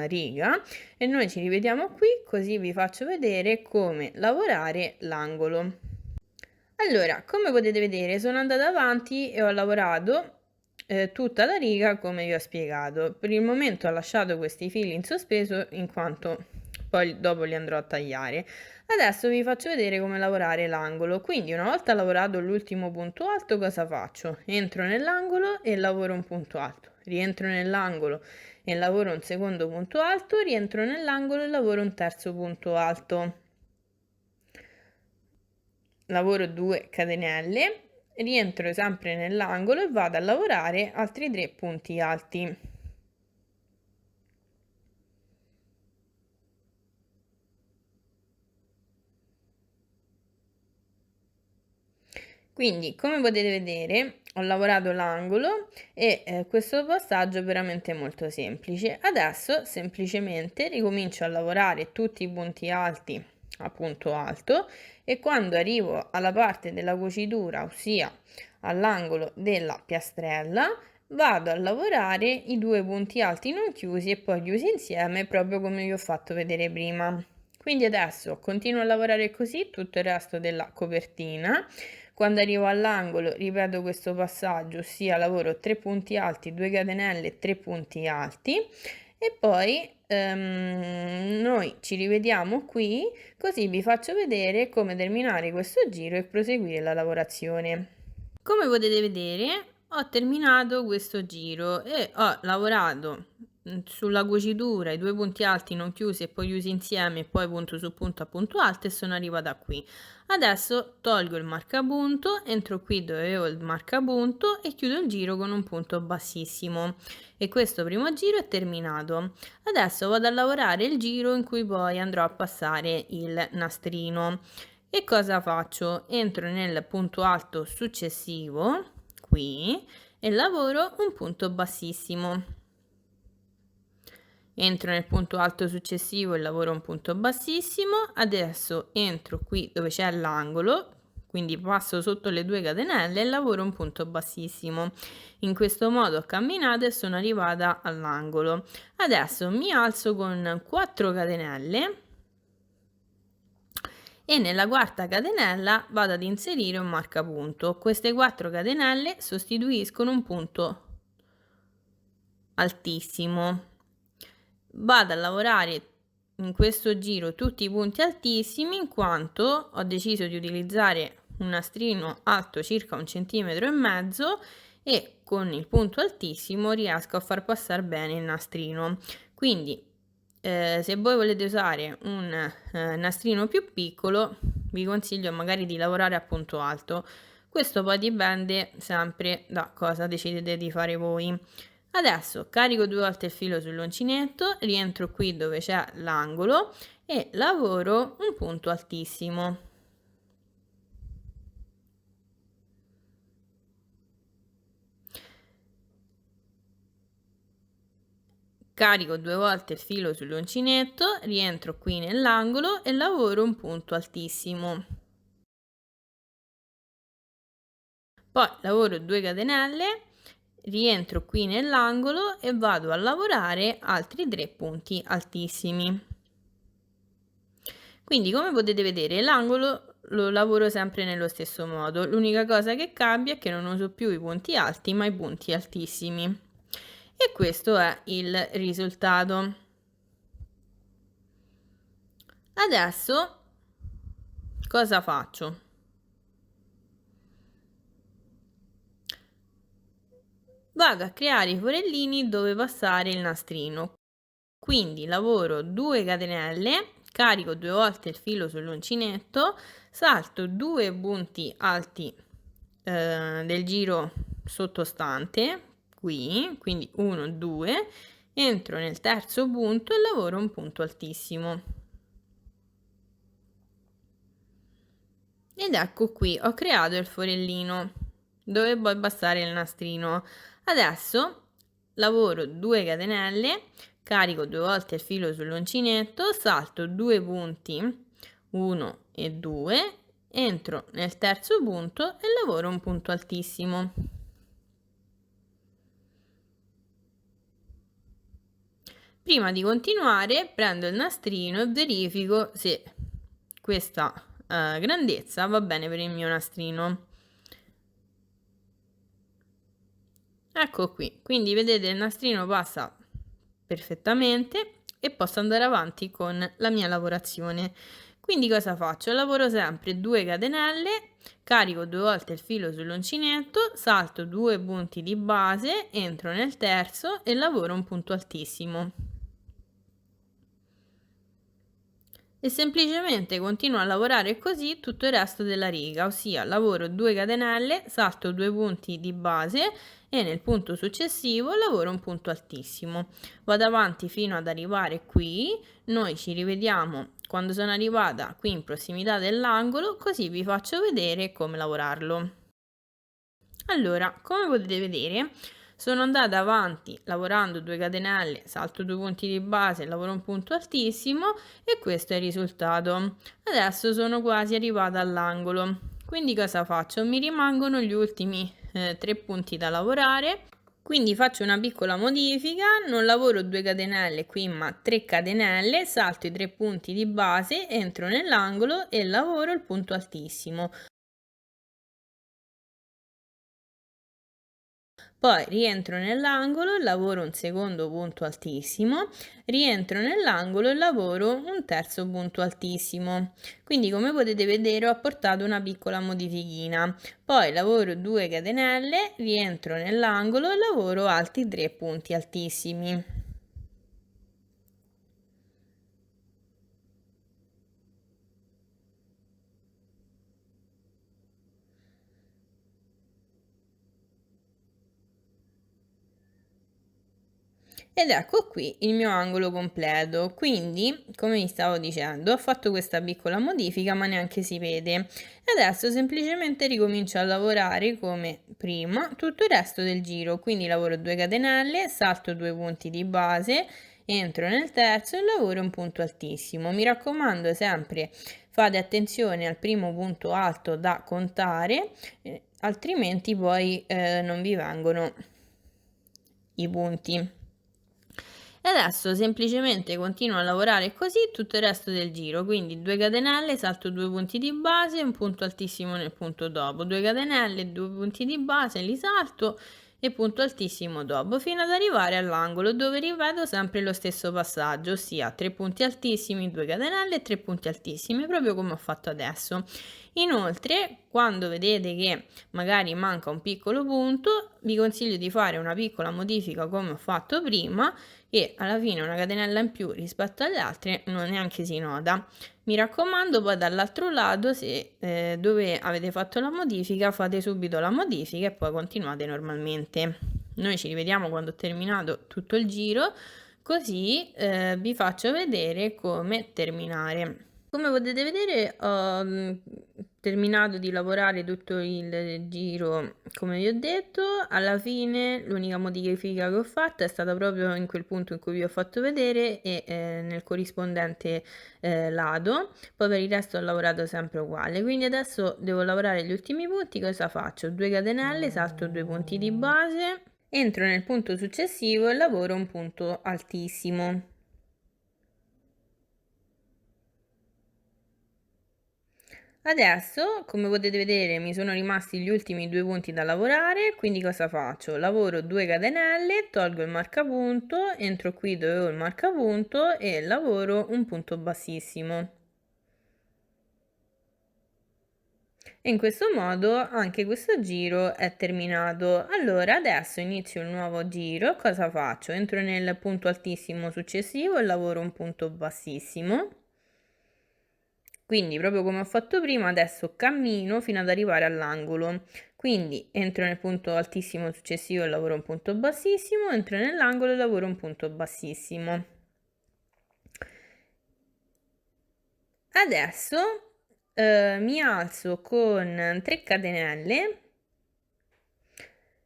riga e noi ci rivediamo qui così vi faccio vedere come lavorare l'angolo. Allora, come potete vedere sono andata avanti e ho lavorato tutta la riga come vi ho spiegato. Per il momento ho lasciato questi fili in sospeso in quanto poi dopo li andrò a tagliare. Adesso vi faccio vedere come lavorare l'angolo. Quindi una volta lavorato l'ultimo punto alto cosa faccio? Entro nell'angolo e lavoro un punto alto. Rientro nell'angolo e lavoro un secondo punto alto, rientro nell'angolo e lavoro un terzo punto alto. Lavoro 2 catenelle, rientro sempre nell'angolo e vado a lavorare altri 3 punti alti. Quindi, come potete vedere, ho lavorato l'angolo e questo passaggio è veramente molto semplice. Adesso semplicemente ricomincio a lavorare tutti i punti alti a punto alto e quando arrivo alla parte della cucitura, ossia all'angolo della piastrella, vado a lavorare i due punti alti non chiusi e poi chiusi insieme proprio come vi ho fatto vedere prima. Quindi adesso continuo a lavorare così tutto il resto della copertina. Quando arrivo all'angolo ripeto questo passaggio, ossia lavoro 3 punti alti, 2 catenelle, 3 punti alti e poi noi ci rivediamo qui così vi faccio vedere come terminare questo giro e proseguire la lavorazione. Come potete vedere ho terminato questo giro e ho lavorato sulla cucitura i due punti alti non chiusi e poi chiusi insieme e poi punto su punto a punto alto e sono arrivata qui. Adesso tolgo il marcapunto, entro qui dove avevo il marcapunto e chiudo il giro con un punto bassissimo e questo primo giro è terminato. Adesso vado a lavorare il giro in cui poi andrò a passare il nastrino. E cosa faccio? Entro nel punto alto successivo, qui, e lavoro un punto bassissimo. Entro nel punto alto successivo e lavoro un punto bassissimo. Adesso entro qui dove c'è l'angolo, quindi passo sotto le 2 catenelle e lavoro un punto bassissimo. In questo modo ho camminato e sono arrivata all'angolo. Adesso mi alzo con 4 catenelle e nella quarta catenella vado ad inserire un marcapunto. Queste 4 catenelle sostituiscono un punto altissimo. Vado a lavorare in questo giro tutti i punti altissimi in quanto ho deciso di utilizzare un nastrino alto circa 1,5 cm e con il punto altissimo riesco a far passare bene il nastrino. Quindi se voi volete usare un nastrino più piccolo vi consiglio magari di lavorare a punto alto. Questo poi dipende sempre da cosa decidete di fare voi. Adesso carico 2 volte il filo sull'uncinetto, rientro qui dove c'è l'angolo e lavoro un punto altissimo. Carico 2 volte il filo sull'uncinetto, rientro qui nell'angolo e lavoro un punto altissimo. Poi lavoro 2 catenelle, rientro qui nell'angolo e vado a lavorare altri 3 punti altissimi. Quindi come potete vedere l'angolo lo lavoro sempre nello stesso modo, l'unica cosa che cambia è che non uso più i punti alti ma i punti altissimi. E questo è il risultato. Adesso cosa faccio? Vado a creare i forellini dove passare il nastrino. Quindi lavoro 2 catenelle, carico 2 volte il filo sull'uncinetto, salto 2 punti alti del giro sottostante, qui, quindi 1, 2, entro nel terzo punto e lavoro un punto altissimo. Ed ecco qui, ho creato il forellino dove poi passare il nastrino. Adesso lavoro 2 catenelle, carico 2 volte il filo sull'uncinetto, salto 2 punti, 1 e 2, entro nel terzo punto e lavoro un punto altissimo. Prima di continuare prendo il nastrino e verifico se questa grandezza va bene per il mio nastrino. Ecco qui, quindi vedete il nastrino passa perfettamente e posso andare avanti con la mia lavorazione. Quindi cosa faccio? Lavoro sempre 2 catenelle, carico 2 volte il filo sull'uncinetto, salto 2 punti di base, entro nel terzo e lavoro un punto altissimo. E semplicemente continuo a lavorare così tutto il resto della riga, ossia lavoro 2 catenelle, salto 2 punti di base e nel punto successivo lavoro un punto altissimo. Vado avanti fino ad arrivare qui, noi ci rivediamo quando sono arrivata qui in prossimità dell'angolo, così vi faccio vedere come lavorarlo. Allora, come potete vedere, sono andata avanti lavorando 2 catenelle, salto 2 punti di base, lavoro un punto altissimo e questo è il risultato. Adesso sono quasi arrivata all'angolo. Quindi cosa faccio? Mi rimangono gli ultimi 3 punti da lavorare. Quindi faccio una piccola modifica, non lavoro 2 catenelle qui ma 3 catenelle, salto i 3 punti di base, entro nell'angolo e lavoro il punto altissimo. Poi rientro nell'angolo, lavoro un secondo punto altissimo, rientro nell'angolo e lavoro un terzo punto altissimo. Quindi come potete vedere ho apportato una piccola modifichina. Poi lavoro 2 catenelle, rientro nell'angolo e lavoro altri 3 punti altissimi. Ed ecco qui il mio angolo completo. Quindi, come vi stavo dicendo, ho fatto questa piccola modifica, ma neanche si vede. E adesso semplicemente ricomincio a lavorare come prima tutto il resto del giro. Quindi lavoro 2 catenelle, salto 2 punti di base, entro nel terzo e lavoro un punto altissimo. Mi raccomando sempre fate attenzione al primo punto alto da contare, altrimenti poi non vi vengono i punti. E adesso semplicemente continuo a lavorare così tutto il resto del giro, quindi 2 catenelle, salto 2 punti di base, un punto altissimo nel punto dopo, 2 catenelle, 2 punti di base, li salto e punto altissimo dopo, fino ad arrivare all'angolo dove ripeto sempre lo stesso passaggio, ossia 3 punti altissimi, 2 catenelle e 3 punti altissimi, proprio come ho fatto adesso. Inoltre, quando vedete che magari manca un piccolo punto, vi consiglio di fare una piccola modifica come ho fatto prima e alla fine una catenella in più rispetto alle altre non neanche si nota. Mi raccomando, poi dall'altro lato, se dove avete fatto la modifica, fate subito la modifica e poi continuate normalmente. Noi ci rivediamo quando ho terminato tutto il giro, così vi faccio vedere come terminare. Come potete vedere ho terminato di lavorare tutto il giro come vi ho detto. Alla fine l'unica modifica che ho fatto è stata proprio in quel punto in cui vi ho fatto vedere e nel corrispondente lato. Poi per il resto ho lavorato sempre uguale, quindi adesso devo lavorare gli ultimi punti. Cosa faccio? 2 catenelle, salto 2 punti di base, entro nel punto successivo e lavoro un punto altissimo. Adesso, come potete vedere, mi sono rimasti gli ultimi 2 punti da lavorare, quindi cosa faccio? Lavoro 2 catenelle, tolgo il marcapunto, entro qui dove ho il marcapunto e lavoro un punto bassissimo. E in questo modo anche questo giro è terminato. Allora adesso inizio il nuovo giro. Cosa faccio? Entro nel punto altissimo successivo e lavoro un punto bassissimo. Quindi proprio come ho fatto prima, adesso cammino fino ad arrivare all'angolo. Quindi entro nel punto altissimo successivo e lavoro un punto bassissimo, entro nell'angolo e lavoro un punto bassissimo. Adesso mi alzo con 3 catenelle,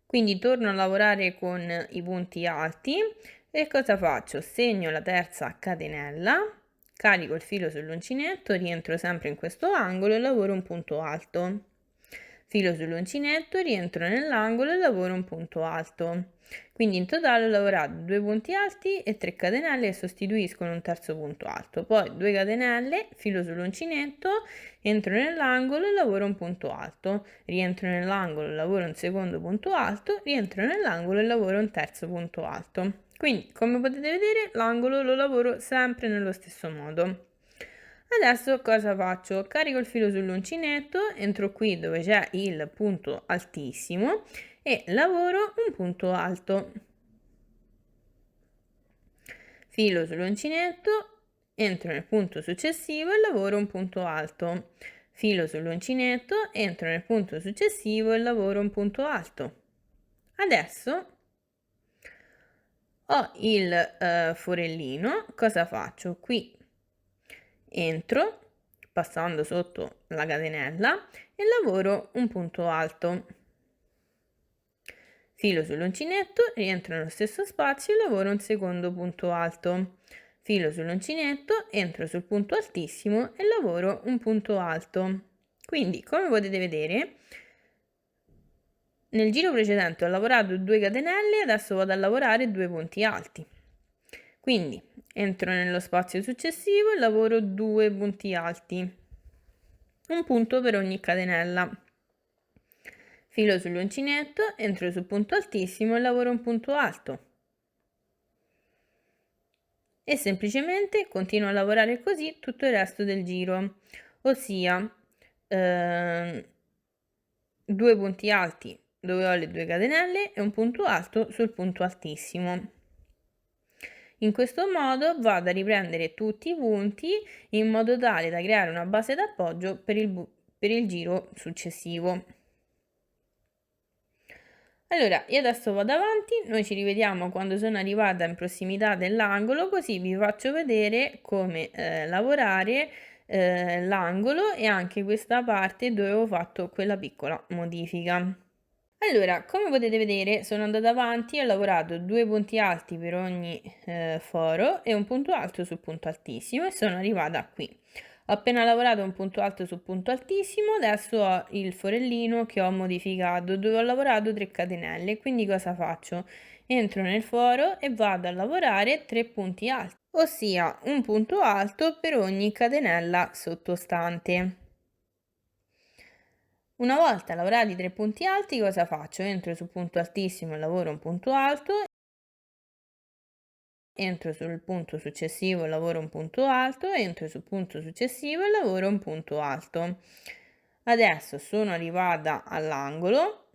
quindi torno a lavorare con i punti alti e cosa faccio? Segno la terza catenella, carico il filo sull'uncinetto, rientro sempre in questo angolo e lavoro un punto alto. Filo sull'uncinetto, rientro nell'angolo e lavoro un punto alto. Quindi in totale ho lavorato 2 punti alti e 3 catenelle che sostituiscono un terzo punto alto. Poi 2 catenelle, filo sull'uncinetto, entro nell'angolo e lavoro un punto alto. Rientro nell'angolo e lavoro un secondo punto alto, rientro nell'angolo e lavoro un terzo punto alto. Quindi, come potete vedere, l'angolo lo lavoro sempre nello stesso modo. Adesso cosa faccio? Carico il filo sull'uncinetto, entro qui dove c'è il punto altissimo e lavoro un punto alto. Filo sull'uncinetto, entro nel punto successivo e lavoro un punto alto. Filo sull'uncinetto, entro nel punto successivo e lavoro un punto alto. Adesso ho il forellino. Cosa faccio? Qui entro passando sotto la catenella e lavoro un punto alto. Filo sull'uncinetto, rientro nello stesso spazio e lavoro un secondo punto alto. Filo sull'uncinetto, entro sul punto altissimo e lavoro un punto alto. Quindi, come potete vedere, nel giro precedente ho lavorato 2 catenelle, adesso vado a lavorare 2 punti alti. Quindi entro nello spazio successivo e lavoro 2 punti alti, un punto per ogni catenella. Filo sull'uncinetto, entro sul punto altissimo e lavoro un punto alto. E semplicemente continuo a lavorare così tutto il resto del giro, ossia 2 punti alti dove ho le 2 catenelle e un punto alto sul punto altissimo. In questo modo vado a riprendere tutti i punti in modo tale da creare una base d'appoggio per il giro successivo. Allora, io adesso vado avanti, noi ci rivediamo quando sono arrivata in prossimità dell'angolo, così vi faccio vedere come lavorare l'angolo e anche questa parte dove ho fatto quella piccola modifica. Allora, come potete vedere, sono andata avanti e ho lavorato 2 punti alti per ogni foro e un punto alto sul punto altissimo e sono arrivata qui. Ho appena lavorato un punto alto sul punto altissimo, adesso ho il forellino che ho modificato dove ho lavorato 3 catenelle. Quindi cosa faccio? Entro nel foro e vado a lavorare 3 punti alti, ossia un punto alto per ogni catenella sottostante. Una volta lavorati 3 punti alti, cosa faccio? Entro sul punto altissimo e lavoro un punto alto, entro sul punto successivo e lavoro un punto alto, entro sul punto successivo e lavoro un punto alto. Adesso sono arrivata all'angolo,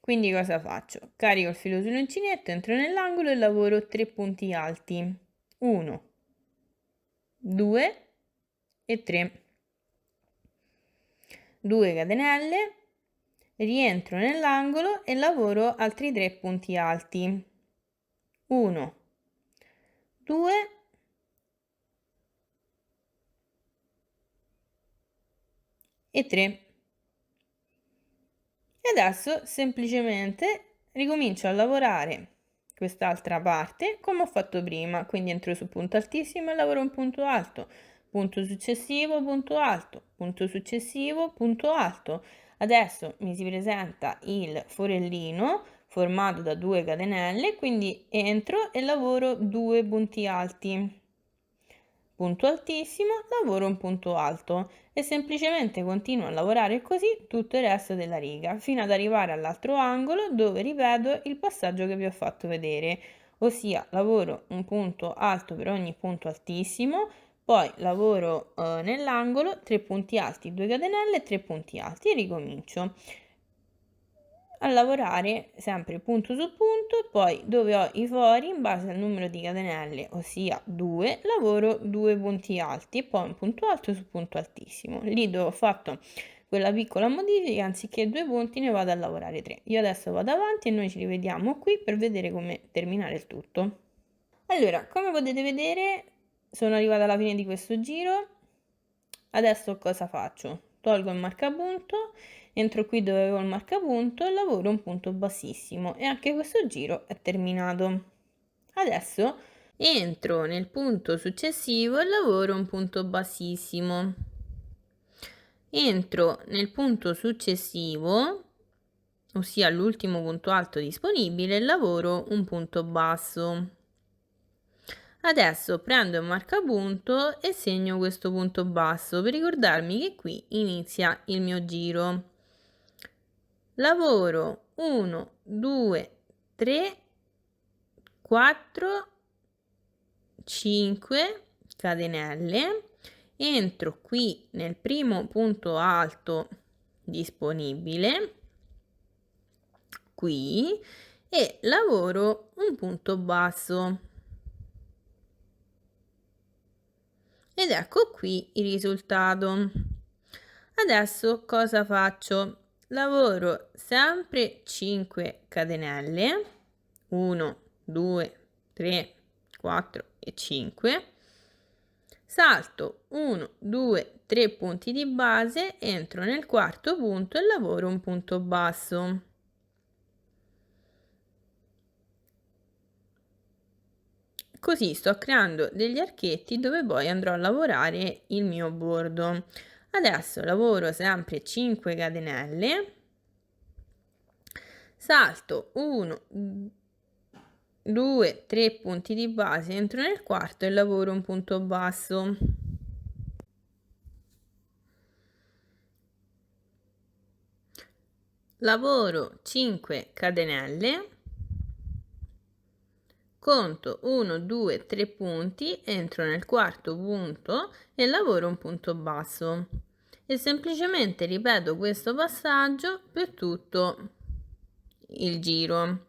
quindi cosa faccio? Carico il filo sull'uncinetto, entro nell'angolo e lavoro 3 punti alti. 1, 2 e 3. 2 catenelle, rientro nell'angolo e lavoro altri 3 punti alti. 1, 2 e 3. E adesso semplicemente ricomincio a lavorare quest'altra parte come ho fatto prima, quindi entro sul punto altissimo e lavoro un punto alto, punto successivo, punto alto, punto successivo, punto alto. Adesso mi si presenta il forellino formato da 2 catenelle, quindi entro e lavoro 2 punti alti. Punto altissimo, lavoro un punto alto e semplicemente continuo a lavorare così tutto il resto della riga fino ad arrivare all'altro angolo dove ripeto il passaggio che vi ho fatto vedere, ossia lavoro un punto alto per ogni punto altissimo, poi lavoro nell'angolo 3 punti alti, 2 catenelle, 3 punti alti e ricomincio a lavorare sempre punto su punto, poi dove ho i fori in base al numero di catenelle, ossia 2, lavoro 2 punti alti e poi un punto alto su punto altissimo. Lì dove ho fatto quella piccola modifica, anziché 2 punti ne vado a lavorare 3. Io adesso vado avanti e noi ci rivediamo qui per vedere come terminare il tutto. Allora, come potete vedere, sono arrivata alla fine di questo giro. Adesso cosa faccio? Tolgo il marcapunto, entro qui dove avevo il marcapunto e lavoro un punto bassissimo e anche questo giro è terminato. Adesso entro nel punto successivo e lavoro un punto bassissimo. Entro nel punto successivo, ossia l'ultimo punto alto disponibile, e lavoro un punto basso. Adesso prendo il marcapunto e segno questo punto basso per ricordarmi che qui inizia il mio giro. Lavoro 1, 2, 3, 4, 5 catenelle, entro qui nel primo punto alto disponibile, qui, e lavoro un punto basso. Ed ecco qui il risultato. Adesso cosa faccio? Lavoro sempre 5 catenelle, 1, 2, 3, 4 e 5, salto 1, 2, 3 punti di base, entro nel quarto punto e lavoro un punto basso. Così sto creando degli archetti dove poi andrò a lavorare il mio bordo. Adesso lavoro sempre 5 catenelle, salto 1, 2, 3 punti di base, entro nel quarto e lavoro un punto basso. Lavoro 5 catenelle, conto 1, 2, 3 punti, entro nel quarto punto e lavoro un punto basso e semplicemente ripeto questo passaggio per tutto il giro.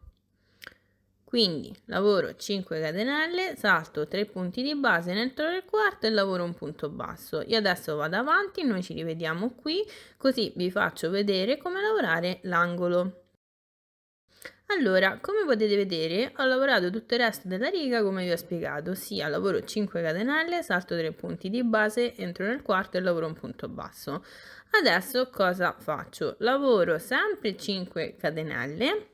Quindi lavoro 5 catenelle, salto 3 punti di base, entro nel quarto e lavoro un punto basso. Io adesso vado avanti, noi ci rivediamo qui, così vi faccio vedere come lavorare l'angolo. Allora, come potete vedere, ho lavorato tutto il resto della riga come vi ho spiegato, ossia lavoro 5 catenelle, salto 3 punti di base, entro nel quarto e lavoro un punto basso. Adesso cosa faccio? Lavoro sempre 5 catenelle,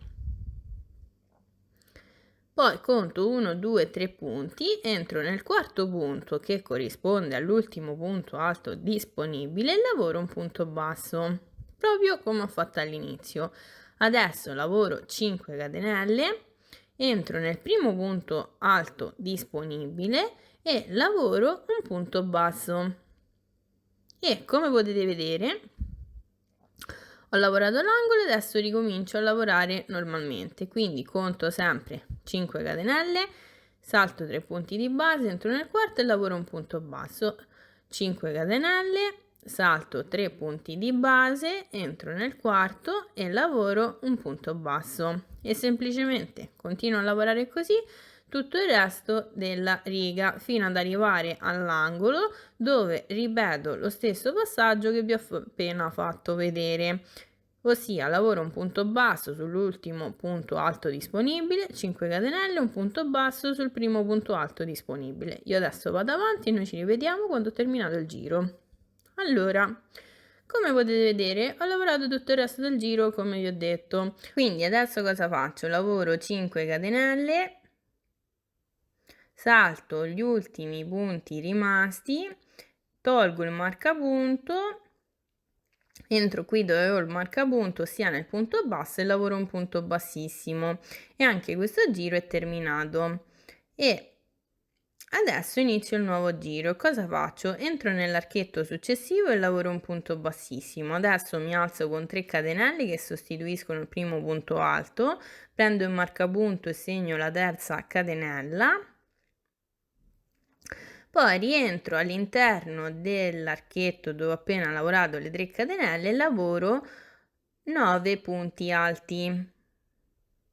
poi conto 1, 2, 3 punti, entro nel quarto punto che corrisponde all'ultimo punto alto disponibile e lavoro un punto basso, proprio come ho fatto all'inizio. Adesso lavoro 5 catenelle, entro nel primo punto alto disponibile e lavoro un punto basso. E come potete vedere ho lavorato l'angolo e adesso ricomincio a lavorare normalmente, quindi conto sempre 5 catenelle, salto 3 punti di base, entro nel quarto e lavoro un punto basso, 5 catenelle, salto 3 punti di base, entro nel quarto e lavoro un punto basso e semplicemente continuo a lavorare così tutto il resto della riga fino ad arrivare all'angolo dove ripeto lo stesso passaggio che vi ho appena fatto vedere, ossia lavoro un punto basso sull'ultimo punto alto disponibile, 5 catenelle, un punto basso sul primo punto alto disponibile. Io adesso vado avanti e noi ci rivediamo quando ho terminato il giro. Allora, Come potete vedere, ho lavorato tutto il resto del giro come vi ho detto. Quindi adesso cosa faccio? Lavoro 5 catenelle, salto gli ultimi punti rimasti, tolgo il marcapunto, entro qui dove avevo il marcapunto, ossia nel punto basso, e lavoro un punto bassissimo, e anche questo giro è terminato. E adesso inizio il nuovo giro. Cosa faccio? Entro nell'archetto successivo e lavoro un punto bassissimo. Adesso mi alzo con 3 catenelle che sostituiscono il primo punto alto, prendo il marcapunto e segno la terza catenella, poi rientro all'interno dell'archetto dove ho appena lavorato le 3 catenelle e lavoro 9 punti alti.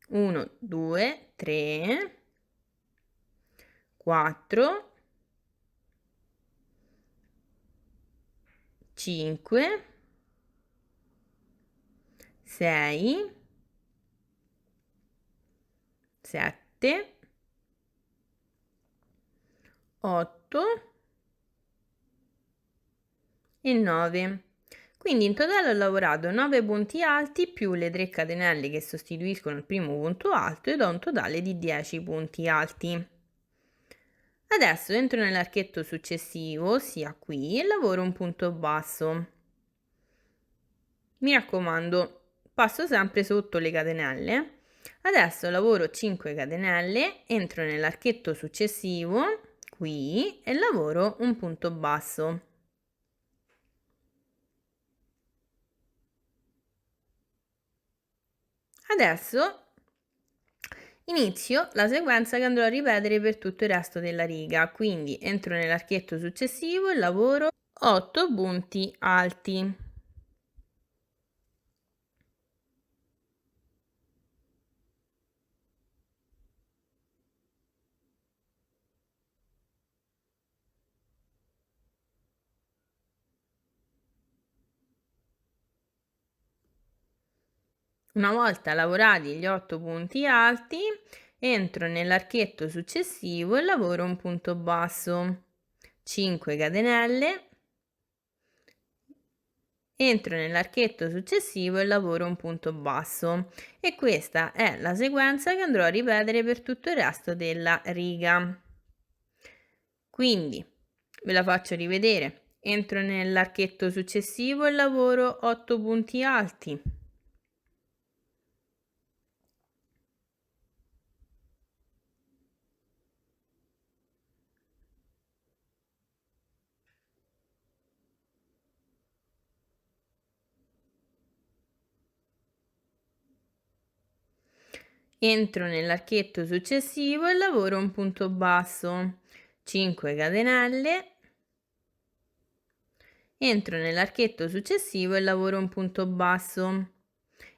1, 2, 3, 4, 5, 6, 7, 8 e 9. Quindi in totale ho lavorato 9 punti alti più le 3 catenelle che sostituiscono il primo punto alto ed ho un totale di 10 punti alti. Adesso entro nell'archetto successivo, ossia qui, e lavoro un punto basso. Mi raccomando, passo sempre sotto le catenelle. Adesso lavoro 5 catenelle, entro nell'archetto successivo, qui, e lavoro un punto basso. Adesso inizio la sequenza che andrò a ripetere per tutto il resto della riga, quindi entro nell'archetto successivo e lavoro 8 punti alti. Una volta lavorati gli 8 punti alti, entro nell'archetto successivo e lavoro un punto basso, 5 catenelle, entro nell'archetto successivo e lavoro un punto basso, e questa è la sequenza che andrò a ripetere per tutto il resto della riga. Quindi ve la faccio rivedere. Entro nell'archetto successivo e lavoro 8 punti alti. Entro nell'archetto successivo e lavoro un punto basso, 5 catenelle, entro nell'archetto successivo e lavoro un punto basso,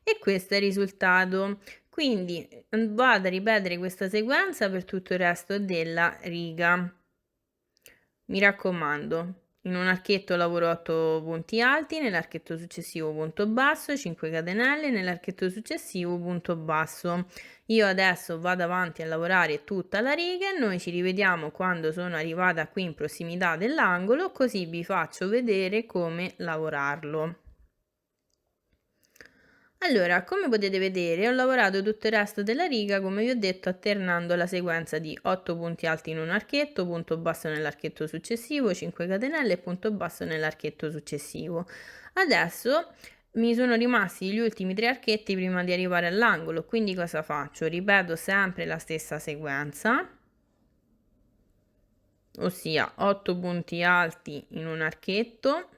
e questo è il risultato. Quindi vado a ripetere questa sequenza per tutto il resto della riga. Mi raccomando, in un archetto lavoro 8 punti alti, nell'archetto successivo punto basso, 5 catenelle, nell'archetto successivo punto basso. Io adesso vado avanti a lavorare tutta la riga e noi ci rivediamo quando sono arrivata qui in prossimità dell'angolo, così vi faccio vedere come lavorarlo. Allora, come potete vedere, ho lavorato tutto il resto della riga, come vi ho detto, alternando la sequenza di 8 punti alti in un archetto, punto basso nell'archetto successivo, 5 catenelle e punto basso nell'archetto successivo. Adesso mi sono rimasti gli ultimi 3 archetti prima di arrivare all'angolo, quindi cosa faccio? Ripeto sempre la stessa sequenza, ossia 8 punti alti in un archetto,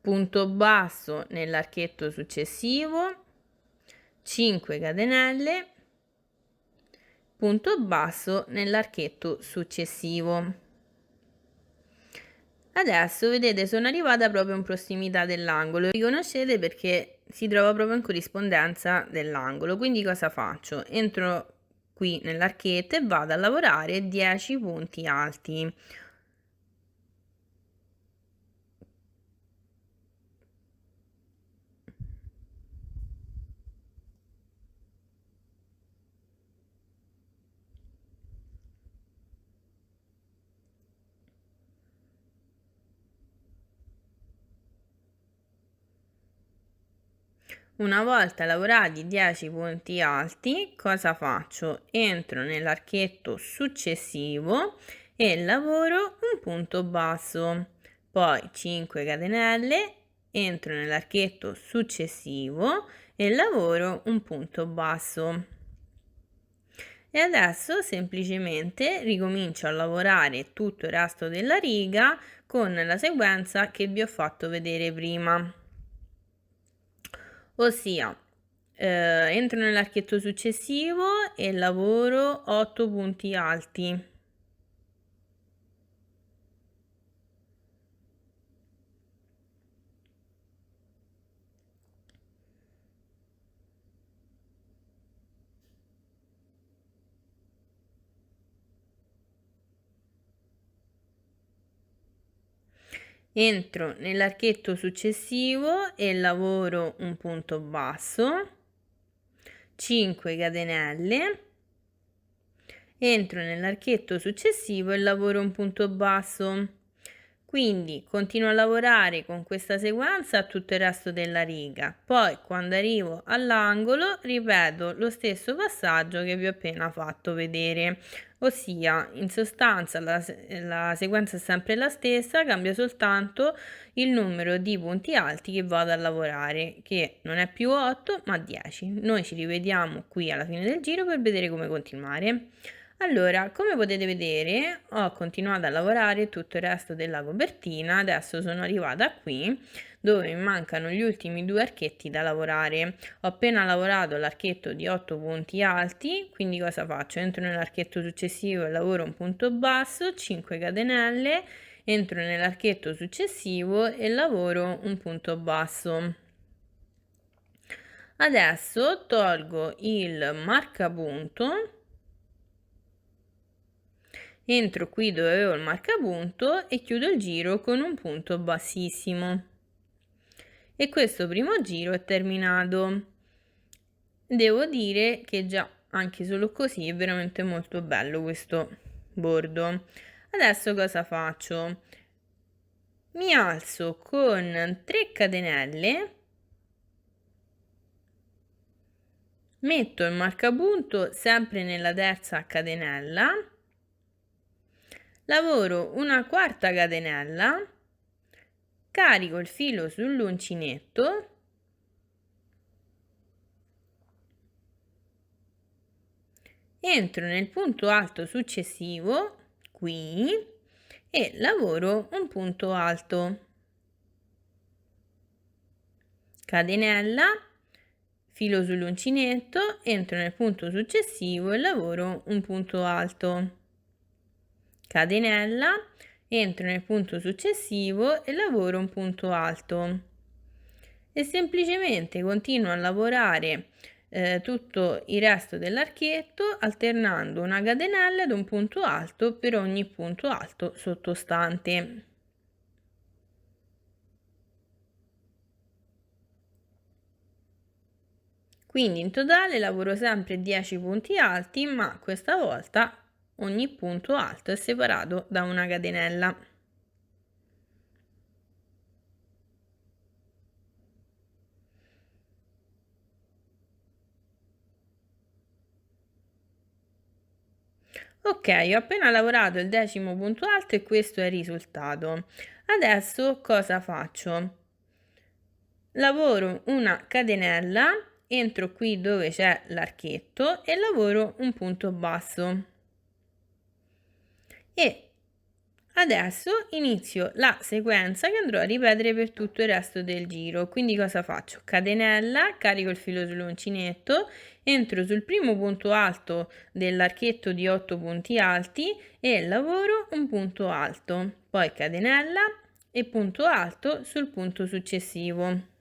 punto basso nell'archetto successivo, 5 catenelle, punto basso nell'archetto successivo. Adesso vedete, sono arrivata proprio in prossimità dell'angolo, riconoscete perché si trova proprio in corrispondenza dell'angolo. Quindi cosa faccio? Entro qui nell'archetto e vado a lavorare 10 punti alti. Una volta lavorati 10 punti alti, cosa faccio? Entro nell'archetto successivo e lavoro un punto basso, poi 5 catenelle, entro nell'archetto successivo e lavoro un punto basso. E adesso semplicemente ricomincio a lavorare tutto il resto della riga con la sequenza che vi ho fatto vedere prima. Ossia, entro nell'archetto successivo e lavoro 8 punti alti. Entro nell'archetto successivo e lavoro un punto basso, 5 catenelle, entro nell'archetto successivo e lavoro un punto basso. Quindi continuo a lavorare con questa sequenza tutto il resto della riga, poi quando arrivo all'angolo ripeto lo stesso passaggio che vi ho appena fatto vedere, ossia in sostanza la sequenza è sempre la stessa, cambia soltanto il numero di punti alti che vado a lavorare, che non è più 8 ma 10. Noi ci rivediamo qui alla fine del giro per vedere come continuare. Allora, come potete vedere, ho continuato a lavorare tutto il resto della copertina, adesso sono arrivata qui dove mi mancano gli ultimi 2 archetti da lavorare. Ho appena lavorato l'archetto di 8 punti alti, quindi cosa faccio? Entro nell'archetto successivo e lavoro un punto basso, 5 catenelle, entro nell'archetto successivo e lavoro un punto basso. Adesso tolgo il marcapunto. Entro qui dove avevo il marcapunto e chiudo il giro con un punto bassissimo. E questo primo giro è terminato. Devo dire che già anche solo così è veramente molto bello questo bordo. Adesso cosa faccio? Mi alzo con 3 catenelle, metto il marcapunto sempre nella terza catenella, lavoro una quarta catenella, carico il filo sull'uncinetto, entro nel punto alto successivo, qui, e lavoro un punto alto. Catenella, filo sull'uncinetto, entro nel punto successivo e lavoro un punto alto. Catenella, entro nel punto successivo e lavoro un punto alto. E semplicemente continuo a lavorare tutto il resto dell'archetto alternando una catenella ed un punto alto per ogni punto alto sottostante. Quindi in totale lavoro sempre 10 punti alti, ma questa volta ogni punto alto è separato da una catenella. Ok, ho appena lavorato il 10° punto alto e questo è il risultato. Adesso cosa faccio? Lavoro una catenella, entro qui dove c'è l'archetto e lavoro un punto basso. E adesso inizio la sequenza che andrò a ripetere per tutto il resto del giro. Quindi cosa faccio? Catenella, carico il filo sull'uncinetto, entro sul primo punto alto dell'archetto di 8 punti alti e lavoro un punto alto, poi catenella e punto alto sul punto successivo.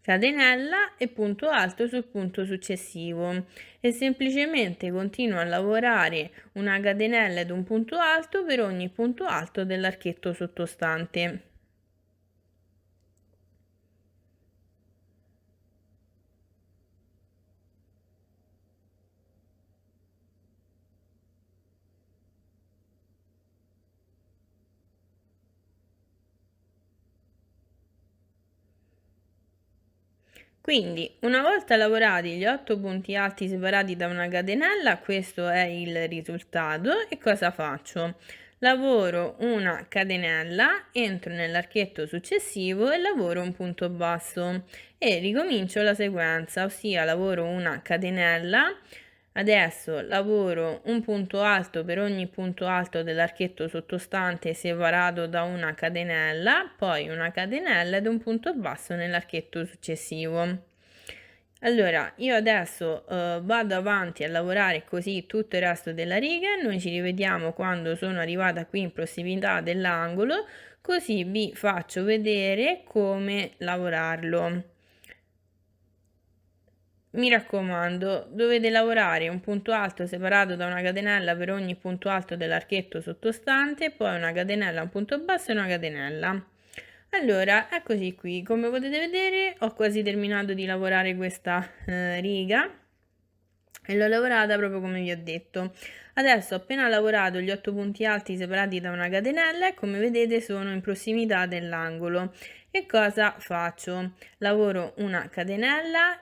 Catenella e punto alto sul punto successivo e semplicemente continuo a lavorare una catenella ed un punto alto per ogni punto alto dell'archetto sottostante. Quindi, una volta lavorati gli 8 punti alti separati da una catenella, questo è il risultato. E cosa faccio? Lavoro una catenella, entro nell'archetto successivo e lavoro un punto basso e ricomincio la sequenza, ossia lavoro una catenella. Adesso lavoro un punto alto per ogni punto alto dell'archetto sottostante separato da una catenella, poi una catenella ed un punto basso nell'archetto successivo. Allora, io adesso vado avanti a lavorare così tutto il resto della riga e noi ci rivediamo quando sono arrivata qui in prossimità dell'angolo, così vi faccio vedere come lavorarlo. Mi raccomando, dovete lavorare un punto alto separato da una catenella per ogni punto alto dell'archetto sottostante, poi una catenella, un punto basso e una catenella. Allora, eccoci qui, come potete vedere ho quasi terminato di lavorare questa riga e l'ho lavorata proprio come vi ho detto. Adesso ho appena lavorato gli 8 punti alti separati da una catenella e come vedete sono in prossimità dell'angolo. E cosa faccio? Lavoro una catenella,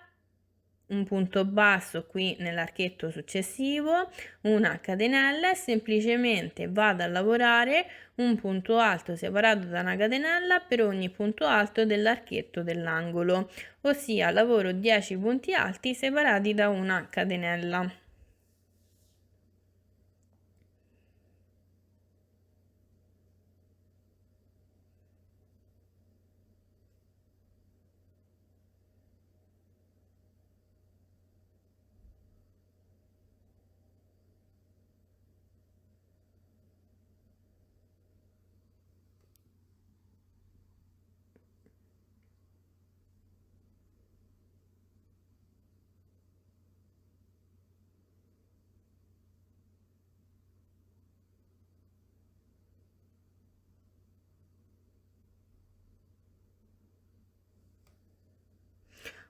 un punto basso qui nell'archetto successivo, una catenella e semplicemente vado a lavorare un punto alto separato da una catenella per ogni punto alto dell'archetto dell'angolo, ossia lavoro 10 punti alti separati da una catenella.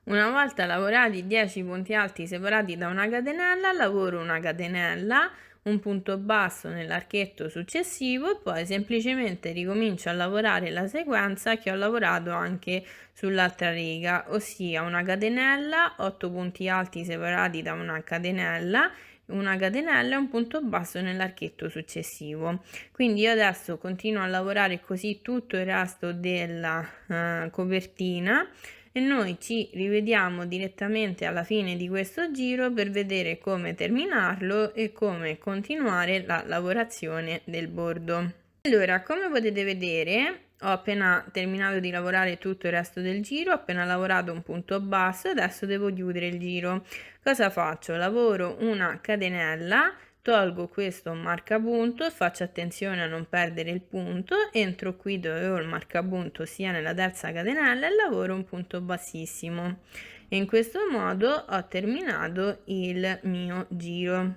Una volta lavorati 10 punti alti separati da una catenella, lavoro una catenella, un punto basso nell'archetto successivo e poi semplicemente ricomincio a lavorare la sequenza che ho lavorato anche sull'altra riga, ossia una catenella, 8 punti alti separati da una catenella e un punto basso nell'archetto successivo. Quindi io adesso continuo a lavorare così tutto il resto della copertina e noi ci rivediamo direttamente alla fine di questo giro per vedere come terminarlo e come continuare la lavorazione del bordo. Allora, come potete vedere, ho appena terminato di lavorare tutto il resto del giro, ho appena lavorato un punto basso e adesso devo chiudere il giro. Cosa faccio? Lavoro una catenella, tolgo questo marcapunto e faccio attenzione a non perdere il punto, entro qui dove ho il marcapunto sia nella terza catenella e lavoro un punto bassissimo e in questo modo ho terminato il mio giro.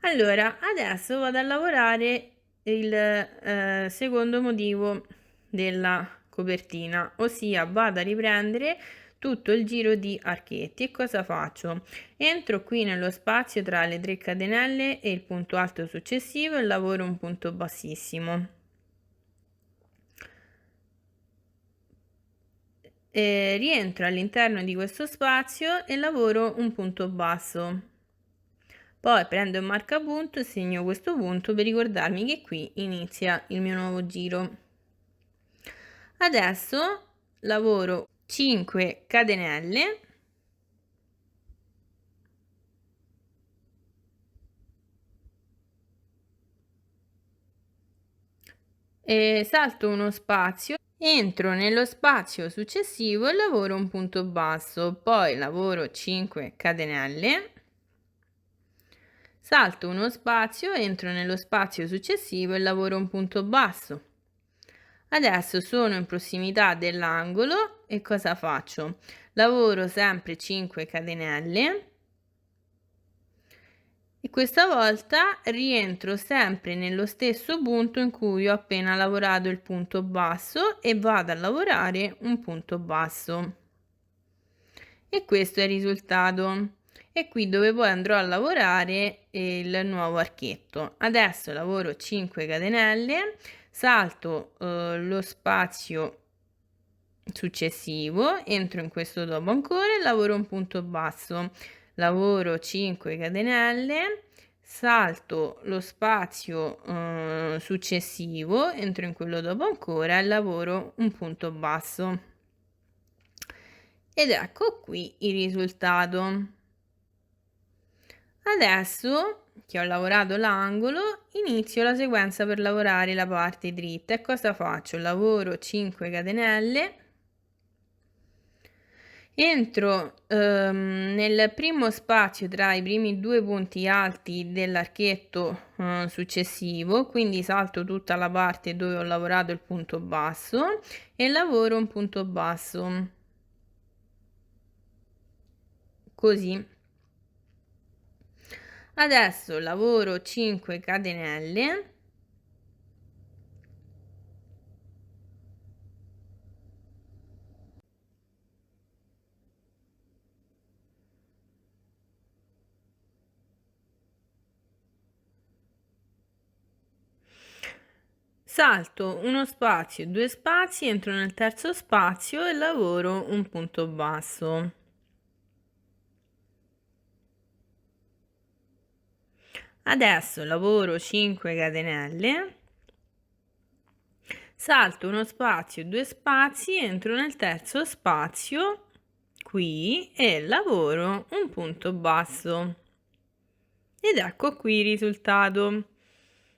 Allora, adesso vado a lavorare il secondo motivo della copertina, ossia vado a riprendere tutto il giro di archetti. E cosa faccio? Entro qui nello spazio tra le 3 catenelle e il punto alto successivo e lavoro un punto bassissimo. Rientro all'interno di questo spazio e lavoro un punto basso. Poi prendo il marcapunto e segno questo punto per ricordarmi che qui inizia il mio nuovo giro. Adesso lavoro 5 catenelle e salto uno spazio, entro nello spazio successivo e lavoro un punto basso, poi lavoro 5 catenelle, salto uno spazio, entro nello spazio successivo e lavoro un punto basso. Adesso sono in prossimità dell'angolo e cosa faccio? Lavoro sempre 5 catenelle e questa volta rientro sempre nello stesso punto in cui ho appena lavorato il punto basso e vado a lavorare un punto basso. E questo è il risultato. E qui dove poi andrò a lavorare il nuovo archetto. Adesso lavoro 5 catenelle, salto lo spazio successivo, entro in questo dopo ancora e lavoro un punto basso, lavoro 5 catenelle, salto lo spazio successivo, entro in quello dopo ancora e lavoro un punto basso. Ed ecco qui il risultato. Adesso che ho lavorato l'angolo, inizio la sequenza per lavorare la parte dritta. E cosa faccio? Lavoro 5 catenelle, entro nel primo spazio tra i primi due punti alti dell'archetto successivo, quindi salto tutta la parte dove ho lavorato il punto basso e lavoro un punto basso, così. Adesso lavoro 5 catenelle, salto uno spazio, due spazi, entro nel terzo spazio e lavoro un punto basso. Adesso lavoro 5 catenelle, salto uno spazio, due spazi, entro nel terzo spazio qui e lavoro un punto basso. Ed ecco qui il risultato.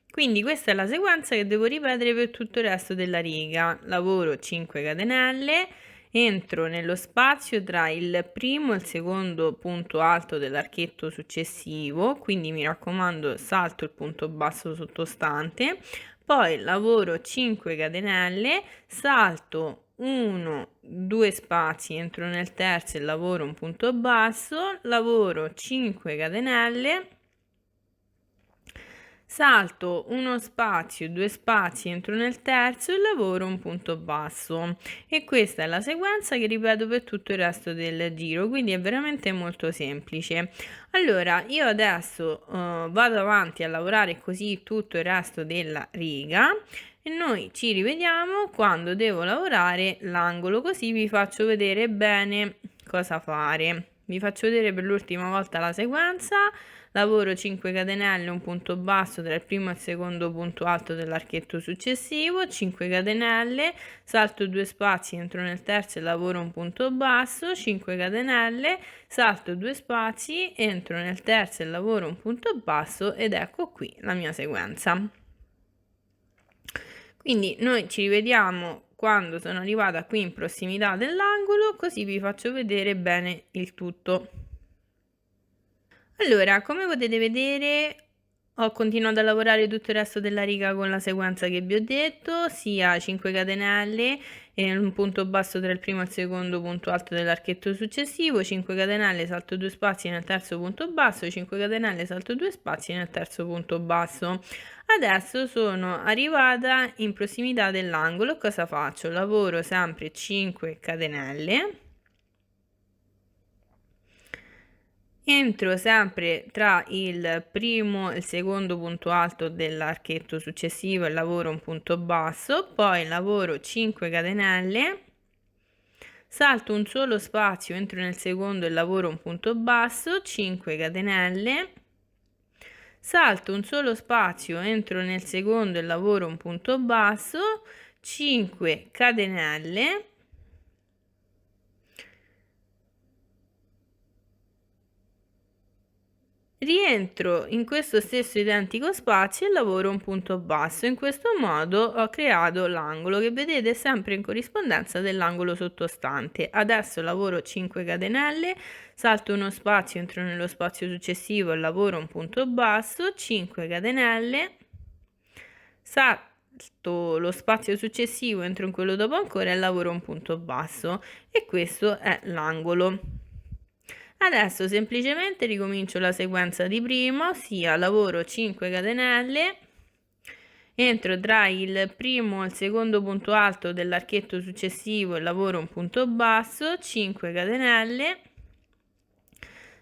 Quindi questa è la sequenza che devo ripetere per tutto il resto della riga. Lavoro 5 catenelle, entro nello spazio tra il primo e il secondo punto alto dell'archetto successivo, quindi mi raccomando salto il punto basso sottostante, poi lavoro 5 catenelle, salto 1, 2 spazi, entro nel terzo e lavoro un punto basso, lavoro 5 catenelle, salto uno spazio, due spazi, entro nel terzo e lavoro un punto basso. E questa è la sequenza che ripeto per tutto il resto del giro, quindi è veramente molto semplice. Allora, io adesso vado avanti a lavorare così tutto il resto della riga e noi ci rivediamo quando devo lavorare l'angolo, così vi faccio vedere bene cosa fare. Vi faccio vedere per l'ultima volta la sequenza. Lavoro 5 catenelle, un punto basso tra il primo e il secondo punto alto dell'archetto successivo, 5 catenelle, salto 2 spazi, entro nel terzo e lavoro un punto basso, 5 catenelle, salto 2 spazi, entro nel terzo e lavoro un punto basso ed ecco qui la mia sequenza. Quindi noi ci rivediamo quando sono arrivata qui in prossimità dell'angolo, così vi faccio vedere bene il tutto. Allora, come potete vedere, ho continuato a lavorare tutto il resto della riga con la sequenza che vi ho detto, sia 5 catenelle e un punto basso tra il primo e il secondo punto alto dell'archetto successivo, 5 catenelle, salto 2 spazi nel terzo punto basso, 5 catenelle, salto 2 spazi nel terzo punto basso. Adesso sono arrivata in prossimità dell'angolo, cosa faccio? Lavoro sempre 5 catenelle. Entro sempre tra il primo e il secondo punto alto dell'archetto successivo e lavoro un punto basso, poi lavoro 5 catenelle, salto un solo spazio, entro nel secondo e lavoro un punto basso, 5 catenelle, salto un solo spazio, entro nel secondo e lavoro un punto basso, 5 catenelle, rientro in questo stesso identico spazio e lavoro un punto basso. In questo modo ho creato l'angolo che vedete sempre in corrispondenza dell'angolo sottostante. Adesso lavoro 5 catenelle, salto uno spazio, entro nello spazio successivo e lavoro un punto basso, 5 catenelle, salto lo spazio successivo, entro in quello dopo ancora e lavoro un punto basso. E questo è l'angolo. Adesso semplicemente ricomincio la sequenza di prima, ossia lavoro 5 catenelle, entro tra il primo e il secondo punto alto dell'archetto successivo e lavoro un punto basso, 5 catenelle,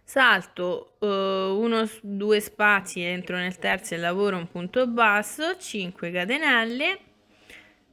salto due spazi, entro nel terzo e lavoro un punto basso, 5 catenelle,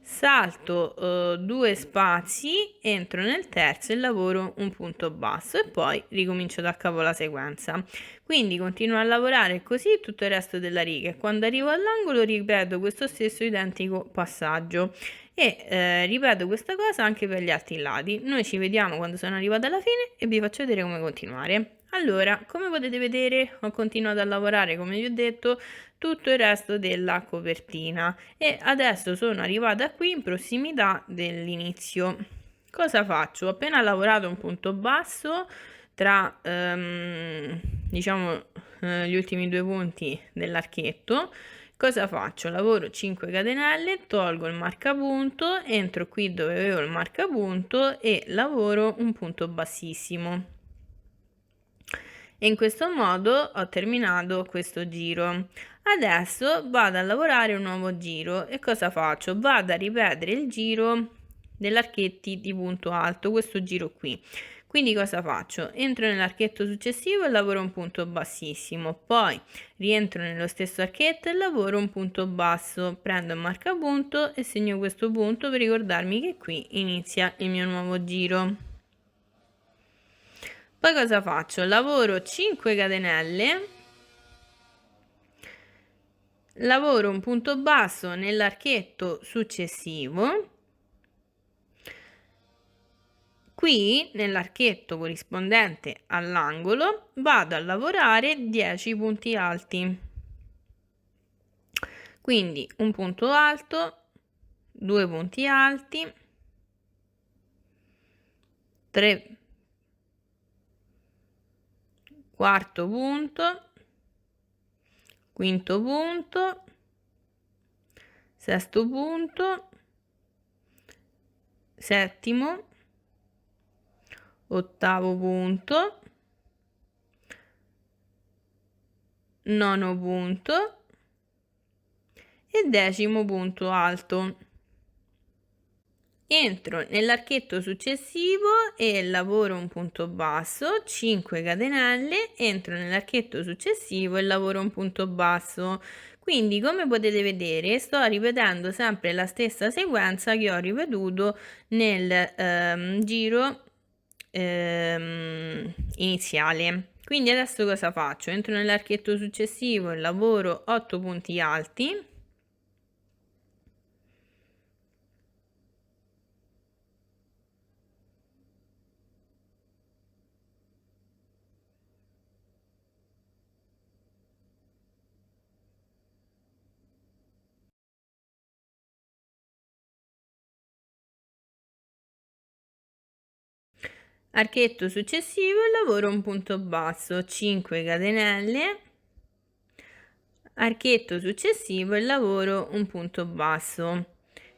salto 2 spazi, entro nel terzo e lavoro un punto basso e poi ricomincio da capo la sequenza. Quindi continuo a lavorare così tutto il resto della riga e quando arrivo all'angolo ripeto questo stesso identico passaggio e ripeto questa cosa anche per gli altri lati. Noi ci vediamo quando sono arrivata alla fine e vi faccio vedere come continuare. Allora, come potete vedere, ho continuato a lavorare, come vi ho detto, tutto il resto della copertina e adesso sono arrivata qui in prossimità dell'inizio. Cosa faccio? Ho appena lavorato un punto basso tra diciamo gli ultimi due punti dell'archetto. Cosa faccio? Lavoro 5 catenelle, tolgo il marcapunto, entro qui dove avevo il marcapunto e lavoro un punto bassissimo. E in questo modo ho terminato questo giro. Adesso vado a lavorare un nuovo giro e cosa faccio? Vado a ripetere il giro dell'archetti di punto alto, questo giro qui. Quindi cosa faccio? Entro nell'archetto successivo e lavoro un punto bassissimo, poi rientro nello stesso archetto e lavoro un punto basso, prendo il marcapunto e segno questo punto per ricordarmi che qui inizia il mio nuovo giro. Poi cosa faccio? Lavoro 5 catenelle, lavoro un punto basso nell'archetto successivo. Qui nell'archetto corrispondente all'angolo vado a lavorare 10 punti alti. Quindi un punto alto, 2 punti alti, 3, quarto punto, quinto punto, sesto punto, settimo, ottavo punto, nono punto e decimo punto alto. Entro nell'archetto successivo e lavoro un punto basso, 5 catenelle, entro nell'archetto successivo e lavoro un punto basso. Quindi come potete vedere sto ripetendo sempre la stessa sequenza che ho ripetuto nel giro iniziale. Quindi adesso cosa faccio? Entro nell'archetto successivo e lavoro 8 punti alti. Archetto successivo e lavoro un punto basso, 5 catenelle, archetto successivo e lavoro un punto basso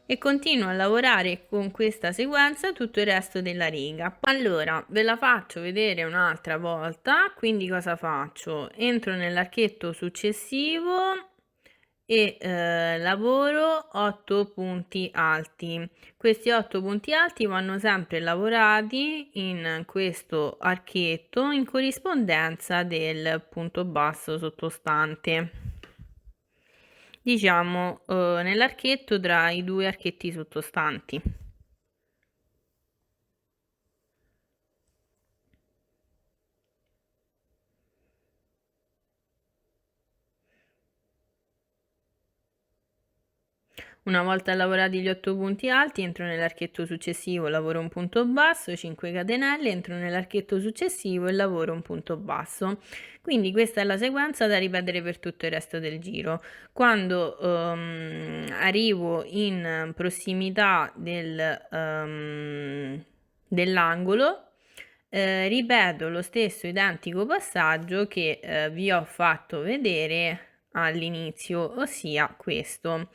e continuo a lavorare con questa sequenza tutto il resto della riga. Allora ve la faccio vedere un'altra volta. Quindi cosa faccio? Entro nell'archetto successivo e lavoro 8 punti alti. Questi 8 punti alti vanno sempre lavorati in questo archetto in corrispondenza del punto basso sottostante, diciamo nell'archetto tra i due archetti sottostanti. Una volta lavorati gli 8 punti alti, entro nell'archetto successivo, lavoro un punto basso, 5 catenelle, entro nell'archetto successivo e lavoro un punto basso. Quindi questa è la sequenza da ripetere per tutto il resto del giro. Quando arrivo in prossimità dell'angolo, ripeto lo stesso identico passaggio che vi ho fatto vedere all'inizio, ossia questo.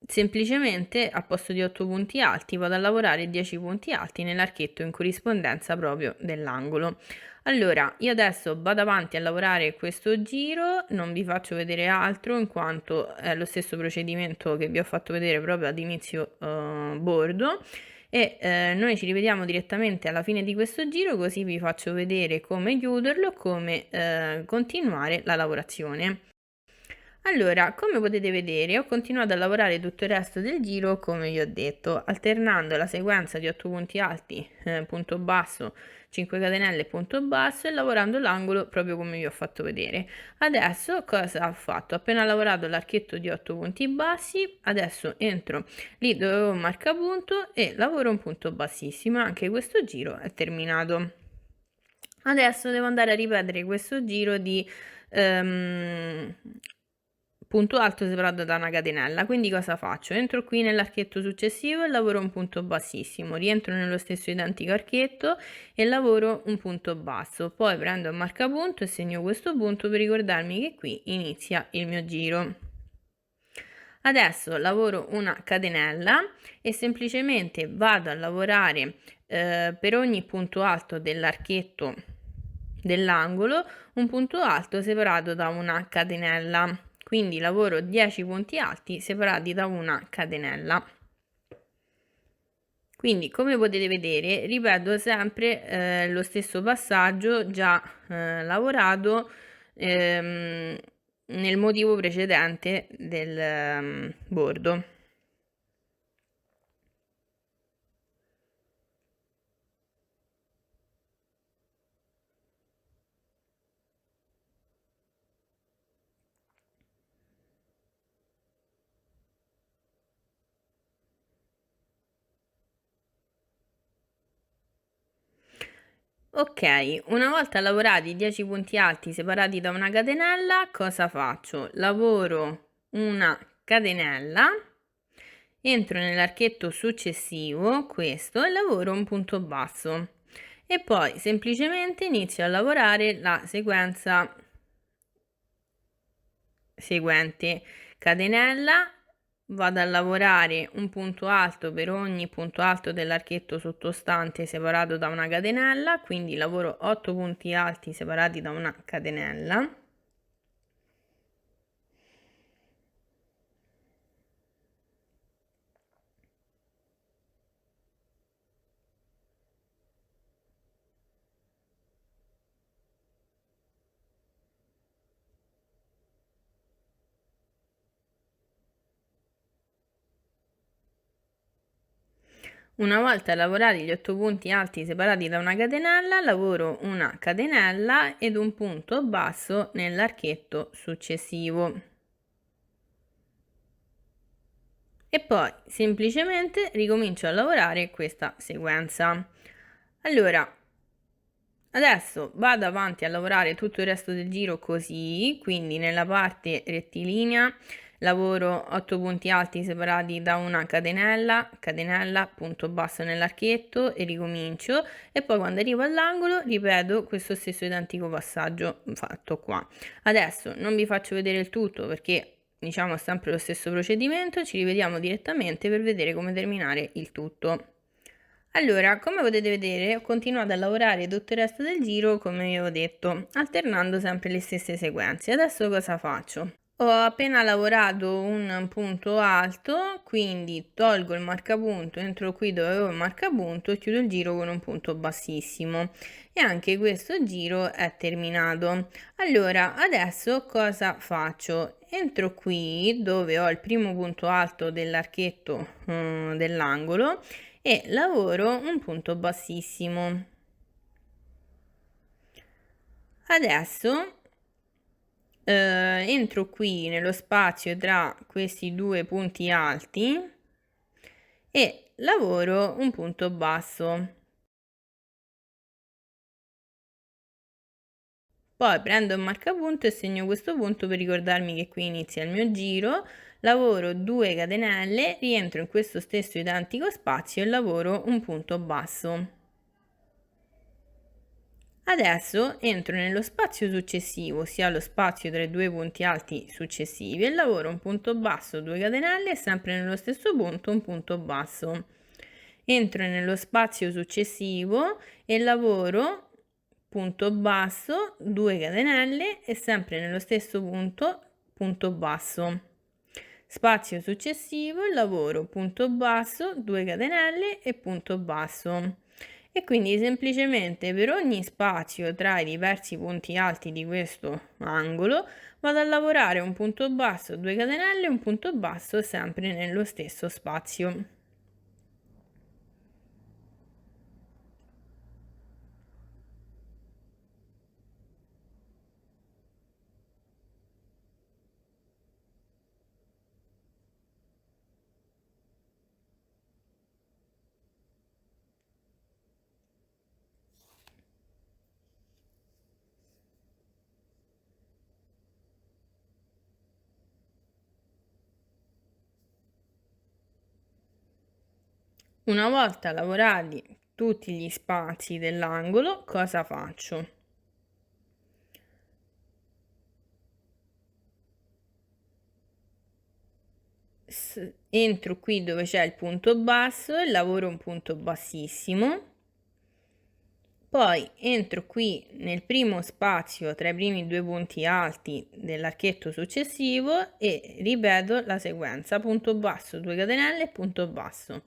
Semplicemente a posto di 8 punti alti vado a lavorare 10 punti alti nell'archetto in corrispondenza proprio dell'angolo. Allora io adesso vado avanti a lavorare questo giro, non vi faccio vedere altro in quanto è lo stesso procedimento che vi ho fatto vedere proprio ad inizio bordo e noi ci rivediamo direttamente alla fine di questo giro, così vi faccio vedere come chiuderlo, come continuare la lavorazione. Allora, come potete vedere, ho continuato a lavorare tutto il resto del giro come vi ho detto, alternando la sequenza di 8 punti alti, punto basso, 5 catenelle, punto basso e lavorando l'angolo proprio come vi ho fatto vedere. Adesso cosa ho fatto? Ho appena lavorato l'archetto di 8 punti bassi, adesso entro lì dove avevo un marcapunto e lavoro un punto bassissimo. Anche questo giro è terminato. Adesso devo andare a ripetere questo giro di punto alto separato da una catenella. Quindi cosa faccio? Entro qui nell'archetto successivo e lavoro un punto bassissimo, rientro nello stesso identico archetto e lavoro un punto basso, poi prendo il marcapunto e segno questo punto per ricordarmi che qui inizia il mio giro. Adesso lavoro una catenella e semplicemente vado a lavorare per ogni punto alto dell'archetto dell'angolo un punto alto separato da una catenella. Quindi lavoro 10 punti alti separati da una catenella. Quindi come potete vedere ripeto sempre lo stesso passaggio già lavorato nel motivo precedente del bordo. Ok, una volta lavorati i 10 punti alti separati da una catenella, cosa faccio? Lavoro una catenella, entro nell'archetto successivo, questo, e lavoro un punto basso. E poi semplicemente inizio a lavorare la sequenza seguente: catenella, vado a lavorare un punto alto per ogni punto alto dell'archetto sottostante separato da una catenella, quindi lavoro 8 punti alti separati da una catenella. Una volta lavorati gli 8 punti alti separati da una catenella, lavoro una catenella ed un punto basso nell'archetto successivo. E poi semplicemente ricomincio a lavorare questa sequenza. Allora, adesso vado avanti a lavorare tutto il resto del giro così, quindi nella parte rettilinea lavoro 8 punti alti separati da una catenella, catenella, punto basso nell'archetto e ricomincio, e poi quando arrivo all'angolo ripeto questo stesso identico passaggio fatto qua. Adesso non vi faccio vedere il tutto perché diciamo sempre lo stesso procedimento, ci rivediamo direttamente per vedere come terminare il tutto. Allora, come potete vedere, ho continuato a lavorare tutto il resto del giro come vi avevo detto, alternando sempre le stesse sequenze. Adesso cosa faccio? Ho appena lavorato un punto alto, quindi tolgo il marcapunto, entro qui dove avevo il marcapunto e chiudo il giro con un punto bassissimo. E anche questo giro è terminato. Allora, adesso cosa faccio? Entro qui dove ho il primo punto alto dell'archetto dell'angolo e lavoro un punto bassissimo. Adesso entro qui nello spazio tra questi due punti alti e lavoro un punto basso. Poi prendo il marcapunto e segno questo punto per ricordarmi che qui inizia il mio giro, lavoro 2 catenelle, rientro in questo stesso identico spazio e lavoro un punto basso. Adesso entro nello spazio successivo, ossia lo spazio tra i due punti alti successivi, e lavoro un punto basso, 2 catenelle e sempre nello stesso punto un punto basso. Entro nello spazio successivo e lavoro punto basso, 2 catenelle e sempre nello stesso punto punto basso. Spazio successivo, lavoro punto basso, 2 catenelle e punto basso. E quindi semplicemente per ogni spazio tra i diversi punti alti di questo angolo vado a lavorare un punto basso, 2 catenelle e un punto basso sempre nello stesso spazio. Una volta lavorati tutti gli spazi dell'angolo, cosa faccio? Entro qui dove c'è il punto basso e lavoro un punto bassissimo. Poi entro qui nel primo spazio tra i primi due punti alti dell'archetto successivo e ripeto la sequenza: punto basso, 2 catenelle, punto basso.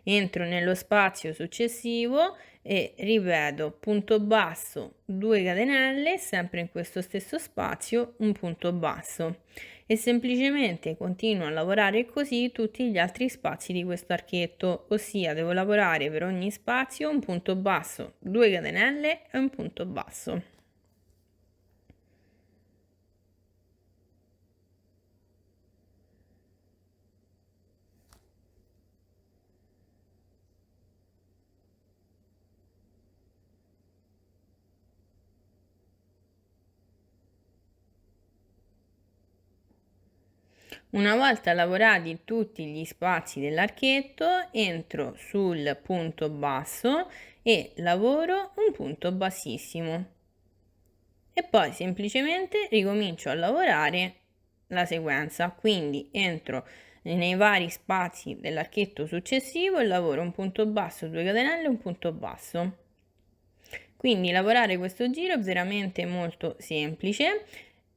Entro nello spazio successivo e ripeto punto basso, 2 catenelle, sempre in questo stesso spazio un punto basso, e semplicemente continuo a lavorare così tutti gli altri spazi di questo archetto, ossia devo lavorare per ogni spazio un punto basso, 2 catenelle e un punto basso. Una volta lavorati tutti gli spazi dell'archetto, entro sul punto basso e lavoro un punto bassissimo e poi semplicemente ricomincio a lavorare la sequenza, quindi entro nei vari spazi dell'archetto successivo e lavoro un punto basso, 2 catenelle e un punto basso. Quindi lavorare questo giro è veramente molto semplice.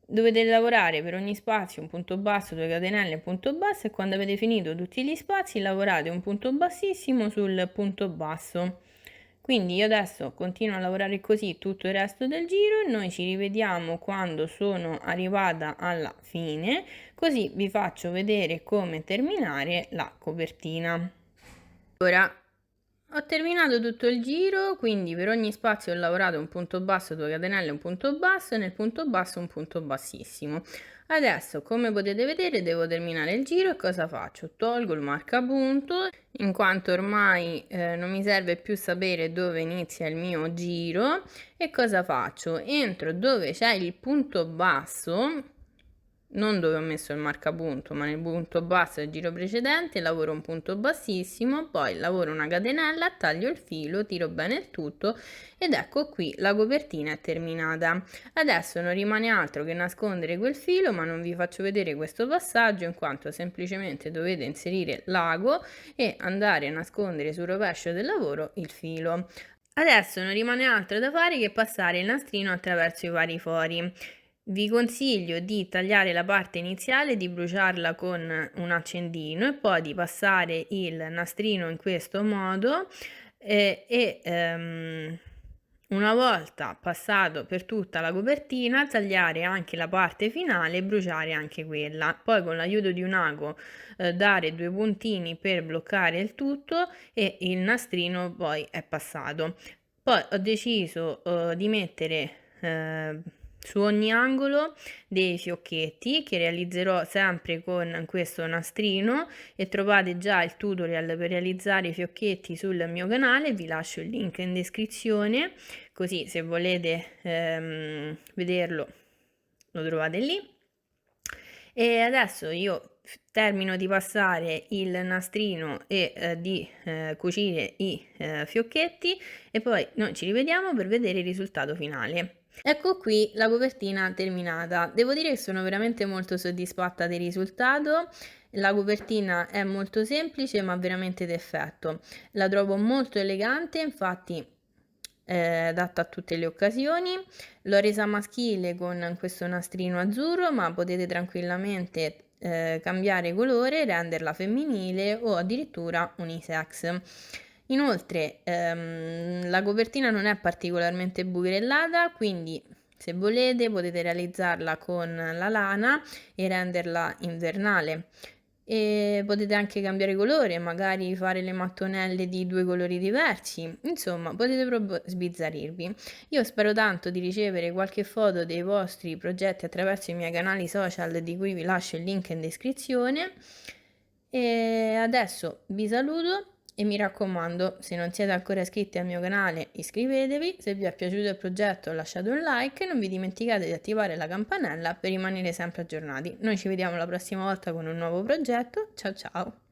Dovete lavorare per ogni spazio un punto basso, 2 catenelle, un punto basso, e quando avete finito tutti gli spazi lavorate un punto bassissimo sul punto basso. Quindi io adesso continuo a lavorare così tutto il resto del giro e noi ci rivediamo quando sono arrivata alla fine, così vi faccio vedere come terminare la copertina. Ora ho terminato tutto il giro, quindi per ogni spazio ho lavorato un punto basso, 2 catenelle, un punto basso, e nel punto basso un punto bassissimo. Adesso, come potete vedere, devo terminare il giro e cosa faccio? Tolgo il marcapunto, in quanto ormai non mi serve più sapere dove inizia il mio giro, e cosa faccio? Entro dove c'è il punto basso, non dove ho messo il marcapunto, ma nel punto basso del giro precedente, lavoro un punto bassissimo, poi lavoro una catenella, taglio il filo, tiro bene il tutto ed ecco qui la copertina è terminata. Adesso non rimane altro che nascondere quel filo, ma non vi faccio vedere questo passaggio in quanto semplicemente dovete inserire l'ago e andare a nascondere sul rovescio del lavoro il filo. Adesso non rimane altro da fare che passare il nastrino attraverso i vari fori. Vi consiglio di tagliare la parte iniziale, di bruciarla con un accendino e poi di passare il nastrino in questo modo una volta passato per tutta la copertina tagliare anche la parte finale e bruciare anche quella. Poi con l'aiuto di un ago dare 2 puntini per bloccare il tutto e il nastrino poi è passato. Poi ho deciso di mettere su ogni angolo dei fiocchetti che realizzerò sempre con questo nastrino, e trovate già il tutorial per realizzare i fiocchetti sul mio canale, vi lascio il link in descrizione, così se volete vederlo lo trovate lì. E adesso io termino di passare il nastrino e di cucire i fiocchetti e poi noi ci rivediamo per vedere il risultato finale. Ecco qui la copertina terminata. Devo dire che sono veramente molto soddisfatta del risultato. La copertina è molto semplice ma veramente d'effetto. La trovo molto elegante, infatti è adatta a tutte le occasioni. L'ho resa maschile con questo nastrino azzurro, ma potete tranquillamente cambiare colore, renderla femminile o addirittura unisex. Inoltre, la copertina non è particolarmente bucherellata, quindi se volete potete realizzarla con la lana e renderla invernale. E potete anche cambiare colore, magari fare le mattonelle di 2 colori diversi, insomma potete proprio sbizzarrirvi. Io spero tanto di ricevere qualche foto dei vostri progetti attraverso i miei canali social, di cui vi lascio il link in descrizione. E adesso vi saluto e mi raccomando, se non siete ancora iscritti al mio canale, iscrivetevi, se vi è piaciuto il progetto lasciate un like e non vi dimenticate di attivare la campanella per rimanere sempre aggiornati. Noi ci vediamo la prossima volta con un nuovo progetto, ciao ciao!